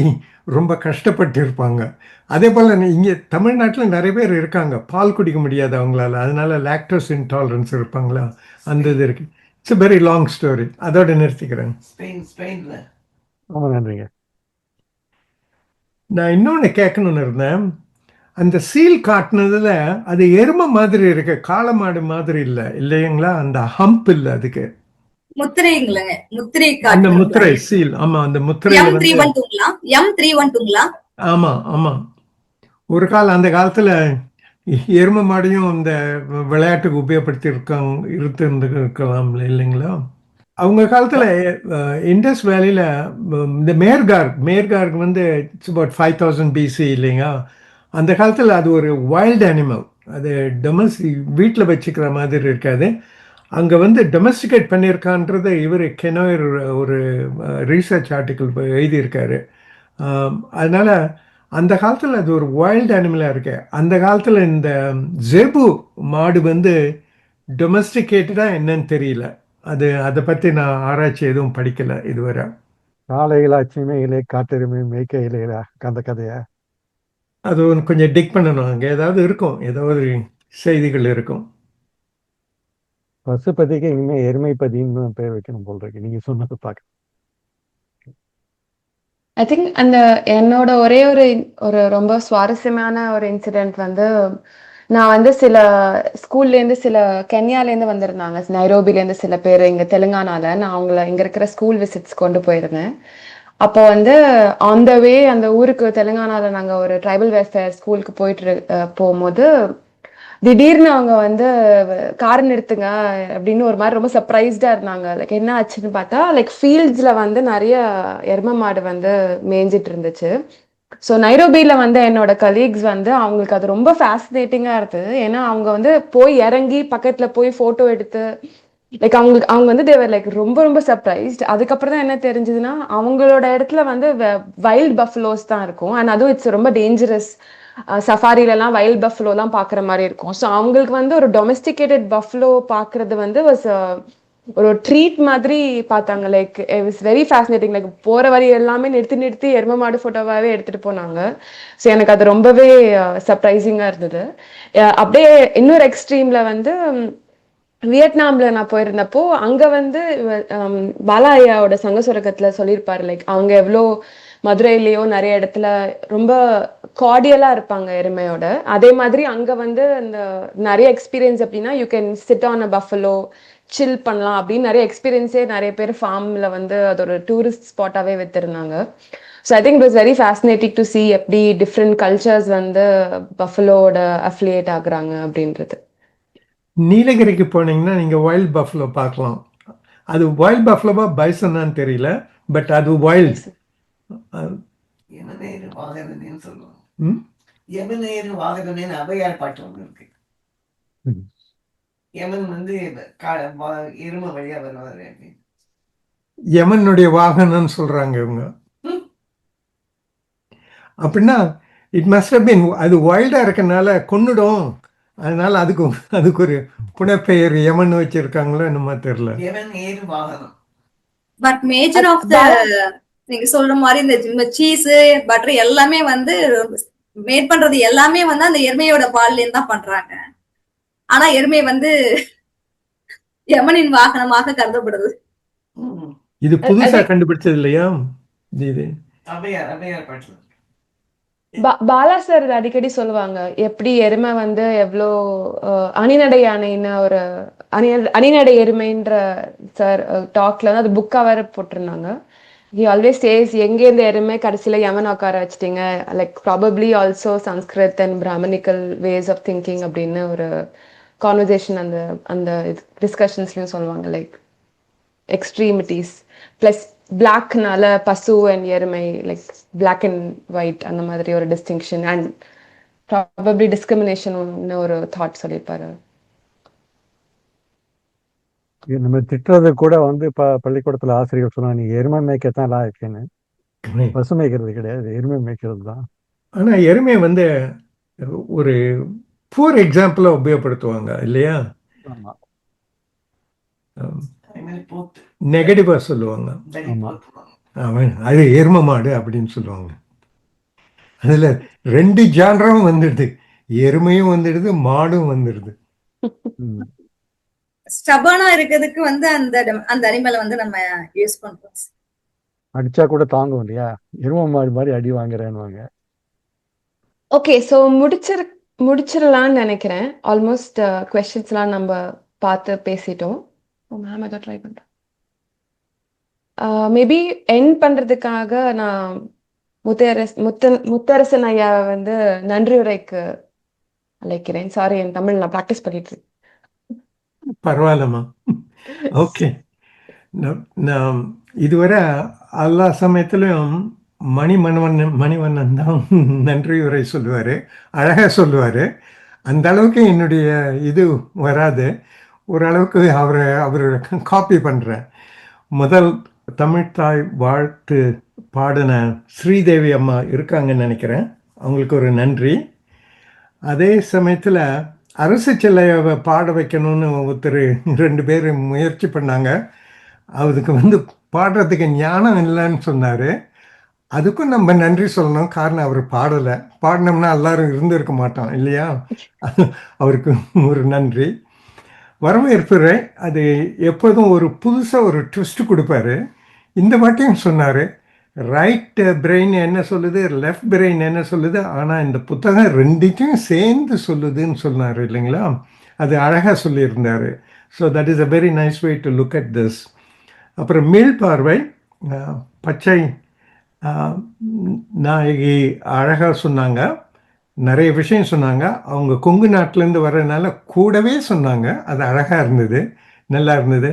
Speaker 4: ரொம்ப கஷ்டப்பட்டு இருப்பாங்க. அதே போல் இங்கே தமிழ்நாட்டில் நிறைய பேர் இருக்காங்க பால் குடிக்க முடியாது அவங்களால. அதனால லாக்டோஸ் இன்டாலரன்ஸ் இருப்பாங்களா, அந்த இது இருக்குது. It's a very long story. அதோட நிறுத்திக்கிறேன்.
Speaker 5: ரொம்ப நன்றிங்க.
Speaker 4: நான் இன்னொன்று கேட்கணுன்னு இருந்தேன். அந்த சீல் காட்டினதுல அது எருமை மாதிரி இருக்கு, காளமாடு மாதிரி இல்லை இல்லைங்களா? அந்த ஹம்ப் இல்லை அதுக்கு.
Speaker 6: முத்திரைங்களே, முத்திரை
Speaker 4: அந்த முத்திரை சீல். ஆமா, அந்த முத்திரை
Speaker 6: M312
Speaker 4: ஆமா ஆமா. ஒரு காலம் அந்த காலத்துல எருமை மாடையும் இந்த விளையாட்டுக்கு உபயோகப்படுத்தி இருக்கலாம் இல்லைங்களா? அவங்க காலத்துல இண்டஸ் வேலியில இந்த மேர்கார்க் வந்து இட்ஸ் அபவுட் 5000 BC இல்லைங்க. அந்த காலத்தில் அது ஒரு வைல்டு அனிமல். அது வீட்டில் வச்சுக்கிற மாதிரி இருக்காது. அங்கே வந்து டொமஸ்டிகேட் பண்ணியிருக்கான்றது இவர் கெனோயர் ஒரு ரீசர்ச் ஆர்டிக்கிள் எழுதியிருக்காரு. அதனால் அந்த காலத்தில் அது ஒரு வைல்டு அனிமலாக இருக்கு. அந்த காலத்தில் இந்த ஜெபு மாடு வந்து டொமஸ்டிகேட்டடாக என்னன்னு தெரியல. அதை பற்றி நான் ஆராய்ச்சி எதுவும் படிக்கலை இதுவரை.
Speaker 5: காளைகளா சீமைகளே காட்டெருமை மேய்க்கையிலேயா அந்த கதையா?
Speaker 4: அது கொஞ்சம் டிக் பண்ணணும். அங்கே ஏதாவது இருக்கும், ஏதாவது செய்திகள் இருக்கும்.
Speaker 5: பசுபதிக்கு இனிமே எருமைப்பதின்னு பேர் வைக்கணும் போல் இருக்கு நீங்க சொன்னது பார்க்க.
Speaker 1: ஐ திங்க் அந்த என்னோட ஒரே ஒரு ரொம்ப சுவாரஸ்யமான ஒரு இன்சிடென்ட் வந்து, நான் வந்து சில ஸ்கூல்லேருந்து சில கென்யாலேருந்து வந்திருந்தாங்க, நைரோபிலேருந்து சில பேர் இங்கே தெலுங்கானால. நான் அவங்கள இங்கே இருக்கிற ஸ்கூல் விசிட்ஸ் கொண்டு போயிருந்தேன். அப்போ வந்து ஆன் த வே அந்த ஊருக்கு தெலுங்கானாவில் நாங்கள் ஒரு ட்ரைபல் வெல்ஃபேர் ஸ்கூலுக்கு போகும்போது திடீர்னு அவங்க வந்து கார் நிறுத்துங்க அப்படின்னு ஒரு மாதிரி ரொம்ப சர்ப்ரைஸ்டா இருந்தாங்க. லைக் என்ன ஆச்சுன்னு பார்த்தா லைக் ஃபீல்ட்ஸ்ல வந்து நிறைய எரும மாடு வந்து மேய்ஞ்சிட்டு இருந்துச்சு. ஸோ நைரோபியில வந்து என்னோட கலீக்ஸ் வந்து அவங்களுக்கு அது ரொம்ப ஃபேசினேட்டிங்கா இருந்தது. ஏன்னா அவங்க வந்து போய் இறங்கி பக்கத்துல போய் போட்டோ எடுத்து லைக் அவங்க வந்து தேவர் லைக் ரொம்ப ரொம்ப சர்ப்ரைஸ்ட். அதுக்கப்புறம் தான் என்ன தெரிஞ்சதுன்னா அவங்களோட இடத்துல வந்து வைல்ட் பஃபலோஸ் தான் இருக்கும். அண்ட் அதுவும் இட்ஸ் ரொம்ப டேஞ்சரஸ். சஃபாரிலலாம் வைல்ட் பஃபலோலாம் பார்க்குற மாதிரி இருக்கும். ஸோ அவங்களுக்கு வந்து ஒரு டொமஸ்டிகேட்டட் பஃபலோ பார்க்கறது வந்து வாஸ் ஒரு ட்ரீட் மாதிரி பார்த்தாங்க. Like it was very fascinating. Like போகிற வழி எல்லாமே நிறுத்தி நிறுத்தி எரும மாடு ஃபோட்டோவாகவே எடுத்துகிட்டு போனாங்க. ஸோ எனக்கு அது ரொம்பவே சர்ப்ரைசிங்காக இருந்தது. அப்படியே இன்னொரு எக்ஸ்ட்ரீமில் வந்து வியட்நாம்ல நான் போயிருந்தப்போ அங்க வந்து பாலா ஐயாவோட சங்க சுரங்கத்துல சொல்லியிருப்பாரு. லைக் அவங்க எவ்வளோ மதுரையிலயோ நிறைய இடத்துல ரொம்ப கார்டியலா இருப்பாங்க எருமையோட. அதே மாதிரி அங்க வந்து இந்த நிறைய எக்ஸ்பீரியன்ஸ் அப்படின்னா you can sit on a buffalo chill பண்ணலாம் அப்படின்னு நிறைய எக்ஸ்பீரியன்ஸே நிறைய பேர் ஃபார்ம்ல வந்து அது ஒரு டூரிஸ்ட் ஸ்பாட்டாவே வச்சிருந்தாங்க. So I think it was very fascinating to C எப்படி டிஃப்ரெண்ட் கல்ச்சர்ஸ் வந்து பஃபலோட அஃபிலியேட் ஆகுறாங்க அப்படின்றது.
Speaker 4: நீலகிரிக்கு போனீங்கன்னா நீங்கள் வைல்ட் பஃப்லோ பார்க்கலாம். அது வைல்ட் பஃப்லோவா பைசனான்னு தெரியல, பட் அது வைல்ட்.
Speaker 7: எமனேறு வாகனன்னு சொல்லுவாங்க.
Speaker 4: ம்
Speaker 7: எமனேறு வாகனன்னு அவையார் பாட்டு ஒன்று இருக்கு.
Speaker 5: ம்.
Speaker 7: யமன் வந்து எருமை வழியா வருவாரு அப்படின்னு.
Speaker 4: யமனுடைய வாகனம்னு சொல்கிறாங்க இவங்க.
Speaker 7: ம்.
Speaker 4: அப்படின்னா இட் மஸ்ட் ஹவ் பீன் அது வைல்டாக இருக்கனால கொன்னுடும். அதனால அதுக்கு ஒரு புனைப்பெயர் யமன் வச்சிருக்காங்களோ என்னமோ தெரியல.
Speaker 7: யமன் ஏறு வாகனம்.
Speaker 6: பட் மேஜர் ஆஃப் த நீங்க சொல்ற மாதிரி இந்த சீஸ் பட்டர் எல்லாமே வந்து மேட் பண்றது எல்லாமே வந்து அந்த எருமையோட பால்ல இருந்து தான் பண்றாங்க. ஆனா எருமை வந்து யமனின் வாகனமாக கருதப்படுது.
Speaker 7: ம்.
Speaker 4: இது புதுசா கண்டுபிடிச்சது இல்லையா இது?
Speaker 7: அவையார் பாட்டு.
Speaker 1: பாலா சார் அடிக்கடி சொல்லுவாங்க எப்படி எருமை வந்து எவ்வளோ அணிநடை யானைன்னு ஒரு அணிநடை எருமைன்ற சார் டாக்ல வந்து அது புக்கா வேற போட்டிருந்தாங்க. ஹி ஆல்வேஸ் சேஸ் எங்கேருந்து எருமை கடைசியில யமன் உட்கார வச்சிட்டீங்க, like probably also Sanskrit and Brahminical ways of thinking அப்படின்னு ஒரு கான்வர்சேஷன் அந்த அந்த டிஸ்கஷன்ஸ்லயும் சொல்லுவாங்க. லைக் எக்ஸ்ட்ரீமிட்டிஸ் பிளஸ் பிளாக்னால பசு அண்ட் எருமை லைக் பிளாக் அண்ட் ஒயிட் அந்த மாதிரி ஒரு டிஸ்டிங்ஷன் அண்ட் ப்ராபப்ளி டிஸ்கிரிமினேஷன் ஒரு தாட் சொல்லியிருப்பாரு.
Speaker 5: நம்ம திட்டுறது கூட வந்து பள்ளிக்கூடத்துல ஆசிரியர் சொன்னா நீ எருமை மேய்க்கத்தான் லாயக்குன்னு. பசு மேய்க்கிறது கிடையாது, எருமை மேய்க்கிறது தான்.
Speaker 4: ஆனால் எருமை வந்து ஒரு புவர் எக்ஸாம்பிளாக உபயோகப்படுத்துவாங்க இல்லையா?
Speaker 5: ஆமா
Speaker 4: நெகட்டிவாக சொல்லுவாங்க.
Speaker 5: ஆமா
Speaker 4: அவன் அது எரும மாடு அப்படின்னு சொல்லுவாங்க. அதில் 2 ஜான்ராவும் வந்துடுது, எருமையும் வந்துடுது மாடும் வந்துடுது.
Speaker 5: ம்.
Speaker 6: ஸ்டபனா இருக்கிறதுக்கு வந்து அந்த அந்த அனிமலை வந்து நம்ம யூஸ் பண்றோம்.
Speaker 5: அடிச்சா கூட தாங்கும் இல்லையா, எருமை மாடு மாதிரி அடி வாங்குறேன்னுவாங்க.
Speaker 1: ஓகே, ஸோ முடிச்சிடலான்னு நினைக்கிறேன். ஆல்மோஸ்ட் கொஸ்டின்ஸ்லாம் நம்ம பார்த்து பேசிட்டோம். மேம் ஏதோ ட்ரை பண்ணுறேன். மேபி என் பண்ணுறதுக்காக நான் முத்தரசன் ஐயா வந்து நன்றி உரைக்கு அழைக்கிறேன். சாரி, என் தமிழ் நான் ப்ராக்டிஸ் பண்ணிட்டு இருக்கேன்.
Speaker 4: பரவாயில்லம்மா. ஓகே, நான் இதுவரை எல்லா சமயத்திலும் மணிவண்ணன் தான் நன்றி உரை சொல்லுவார், அழகாக சொல்லுவார். அந்த அளவுக்கு என்னுடைய இது வராது, ஓரளவுக்கு அவரோட காப்பி பண்ணுறேன். முதல் தமிழ்த்தாய் வாழ்த்து பாடின ஸ்ரீதேவி அம்மா இருக்காங்கன்னு நினைக்கிறேன், அவங்களுக்கு ஒரு நன்றி. அதே சமயத்தில் அரசு சிலையை பாட வைக்கணும்னு ஒருத்தர் 2 பேர் முயற்சி பண்ணாங்க. அதுக்கு வந்து பாடுறதுக்கு ஞானம் இல்லைன்னு சொன்னார். அதுக்கும் நம்ம நன்றி சொல்லணும், காரணம் அவர் பாடலை. பாடினோம்னா எல்லாரும் இருந்திருக்க மாட்டோம் இல்லையா? அவருக்கு ஒரு நன்றி. வரவேற்புரை அது எப்போதும் ஒரு புதுசாக ஒரு ட்விஸ்ட் கொடுப்பாரு. இந்த வாட்டியும் சொன்னார், ரைட் பிரெயின் என்ன சொல்லுது, லெஃப்ட் பிரெயின் என்ன சொல்லுது, ஆனால் இந்த புத்தகம் 2த்தையும் சேர்ந்து சொல்லுதுன்னு சொன்னார் இல்லைங்களா? அது அழகாக சொல்லியிருந்தார். So that is a very nice way to look at this. அப்புறம் மீள்பார்வை, பச்சை நாயகி அழகாக சொன்னாங்க. நிறைய விஷயம் சொன்னாங்க. அவங்க கொங்கு நாட்டிலேருந்து வர்றதுனால கூடவே சொன்னாங்க. அது அழகாக இருந்தது, நல்லா இருந்தது.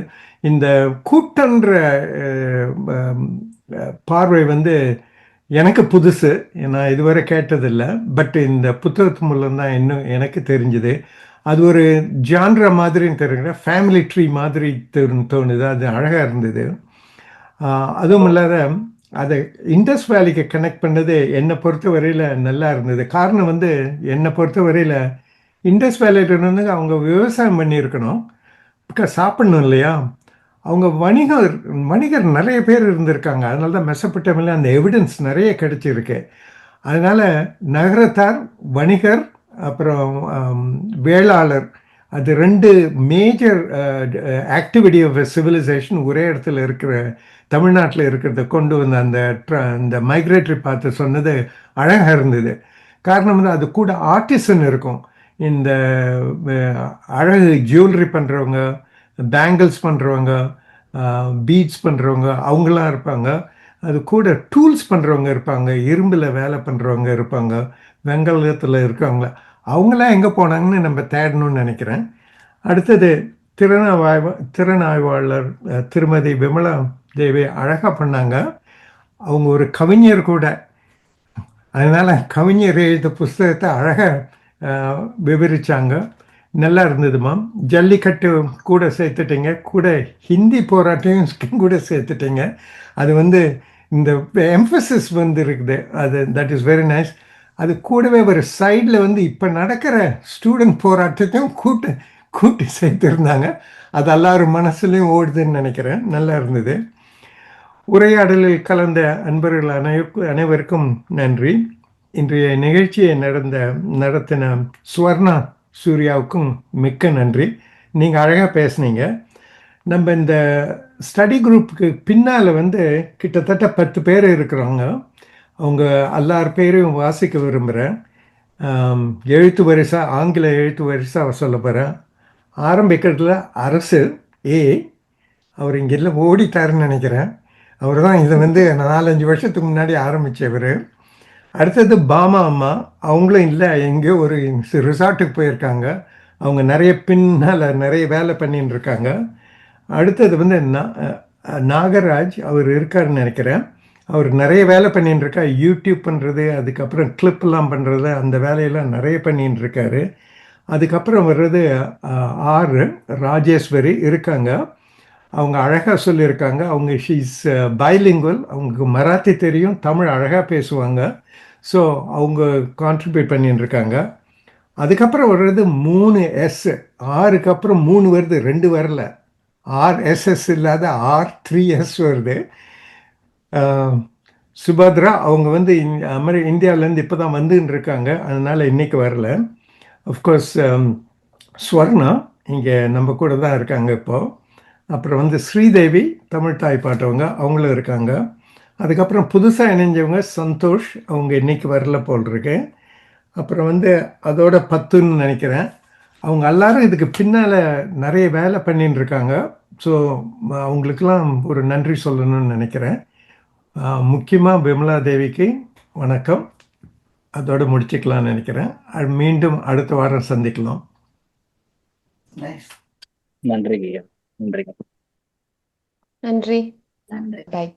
Speaker 4: இந்த கூட்டன்ற பார்வை வந்து எனக்கு புதுசு, நான் இதுவரை கேட்டதில்லை. பட் இந்த புத்தகத்து மூலம் தான் இன்னும் எனக்கு தெரிஞ்சுது. அது ஒரு ஜான்ரா மாதிரின்னு தெரியுங்க, ஃபேமிலி ட்ரீ மாதிரி தோணுது. அது அழகாக இருந்தது. அதுவும் இல்லாத அதை இண்டஸ் வேலிக்கு கனெக்ட் பண்ணது என்னை பொறுத்த வரையில் நல்லா இருந்தது. காரணம் வந்து என்னை பொறுத்த வரையில் இண்டஸ் வேலியில் இருந்து அவங்க விவசாயம் பண்ணியிருக்கணும், பிகாஸ் சாப்பிடணும் இல்லையா. அவங்க வணிகர் நிறைய பேர் இருந்திருக்காங்க. அதனால தான் மெசப்பட்டமில் அந்த எவிடன்ஸ் நிறைய கிடைச்சிருக்கு. அதனால் நகரத்தார், வணிகர், அப்புறம் வேளாளர், அது 2 மேஜர் ஆக்டிவிட்டி ஆஃப் சிவிலைசேஷன் ஒரே இடத்துல இருக்கிற தமிழ்நாட்டில் இருக்கிறத கொண்டு வந்த அந்த மைக்ரேட்டரி பார்த்து சொன்னது அழகாக இருந்தது. காரணம் வந்து அது கூட ஆர்டிசன் இருக்கும். இந்த அழகு ஜுவல்லரி பண்ணுறவங்க, பேங்கிள்ஸ் பண்ணுறவங்க, பீட்ஸ் பண்ணுறவங்க, அவங்களாம் இருப்பாங்க. அது கூட டூல்ஸ் பண்ணுறவங்க இருப்பாங்க, இரும்பில் வேலை பண்ணுறவங்க இருப்பாங்க, வெங்கலத்தில் இருக்கவங்கள. அவங்களாம் எங்கே போனாங்கன்னு நம்ம தேடணும்னு நினைக்கிறேன். அடுத்தது திறனாய்வாளர் திருமதி விமலா தேவி அழகாக பண்ணாங்க. அவங்க ஒரு கவிஞர் கூட, அதனால் கவிஞர் எழுத புஸ்தகத்தை அழகாக விவரித்தாங்க. நல்லா இருந்ததுமா. ஜல்லிக்கட்டு கூட சேர்த்துட்டீங்க, கூட ஹிந்தி போராட்டம் கூட சேர்த்துட்டீங்க. அது வந்து இந்த எம்ஃபசிஸ் வந்து இருக்குது, அது தட் இஸ் வெரி நைஸ். அது கூடவே ஒரு சைடில் வந்து இப்போ நடக்கிற ஸ்டூடெண்ட் போராட்டத்தையும் கூட்டி சேர்த்துருந்தாங்க. அது எல்லாரும் மனசுலையும் ஓடுதுன்னு நினைக்கிறேன். நல்லா இருந்தது. உரையாடலில் கலந்த அன்பர்கள் அனைவருக்கும் நன்றி. இன்றைய நிகழ்ச்சியை நடத்தின ஸ்வர்ணா சூர்யாவுக்கும் மிக்க நன்றி. நீங்கள் அழகாக பேசுனீங்க. நம்ம இந்த ஸ்டடி குரூப்புக்கு பின்னால் வந்து கிட்டத்தட்ட 10 பேர் இருக்கிறாங்க. அவங்க எல்லார் பேரையும் வாசிக்க விரும்புகிறேன். எழுத்து வரிசை, ஆங்கில எழுத்து வரிசை சொல்ல போகிறேன். ஆரம்பிக்கிறதுல அரசு ஏ, அவர் இங்கே இல்லை, ஓடிட்டாருன்னு நினைக்கிறேன். அவர் தான் இதை வந்து 4-5 வருஷத்துக்கு முன்னாடி ஆரம்பித்தவர். அடுத்தது பாமா அம்மா, அவங்களும் இல்லை, எங்கேயோ ஒரு ரிசார்ட்டுக்கு போயிருக்காங்க. அவங்க பின்னால் நிறைய வேலை பண்ணின்னு இருக்காங்க. அடுத்தது வந்து நாகராஜ், அவர் இருக்காருன்னு நினைக்கிறேன். அவர் நிறைய வேலை பண்ணின்னு இருக்கா, யூடியூப் பண்ணுறது, அதுக்கப்புறம் கிளிப்லாம் பண்ணுறது, அந்த வேலையெல்லாம் நிறைய பண்ணின்னு இருக்காரு. அதுக்கப்புறம் வர்றது ராஜேஸ்வரி இருக்காங்க. அவங்க அழகாக சொல்லியிருக்காங்க. அவங்க ஷீஸ் பைலிங்குவல், அவங்களுக்கு மராத்தி தெரியும், தமிழ் அழகாக பேசுவாங்க. ஸோ அவங்க கான்ட்ரிபியூட் பண்ணின்னு இருக்காங்க. அதுக்கப்புறம் வர்றது 3 எஸ், 6க்கு அப்புறம் 3 வருது, 2 வரல. RSS இல்லாத R3S வருது. சுபத்ரா, அவங்க வந்து இந்தியாவிலேருந்து இப்போ தான் வந்துன்னு இருக்காங்க, அதனால் இன்றைக்கி வரல. அஃப்கோர்ஸ் ஸ்வர்ணா இங்கே நம்ம கூட தான் இருக்காங்க இப்போது. அப்புறம் வந்து ஸ்ரீதேவி, தமிழ் தாய் பாட்டவங்க, அவங்களும் இருக்காங்க. அதுக்கப்புறம் புதுசாக இணைஞ்சவங்க சந்தோஷ், அவங்க இன்றைக்கி வரல போல் இருக்கு. அப்புறம் வந்து அதோட 10ன்னு நினைக்கிறேன். அவங்க எல்லாரும் இதுக்கு பின்னால் நிறைய வேலை பண்ணின்னு இருக்காங்க. ஸோ அவங்களுக்கெல்லாம் ஒரு நன்றி சொல்லணும்னு நினைக்கிறேன். முக்கியமாக விமலா தேவிக்கு வணக்கம். அதோடு முடிச்சுக்கலாம்னு நினைக்கிறேன். மீண்டும் அடுத்த வாரம் சந்திக்கலாம்.
Speaker 8: நன்றி ஐயா. நன்றி.
Speaker 1: நன்றி.
Speaker 6: நன்றி.
Speaker 1: பாய்.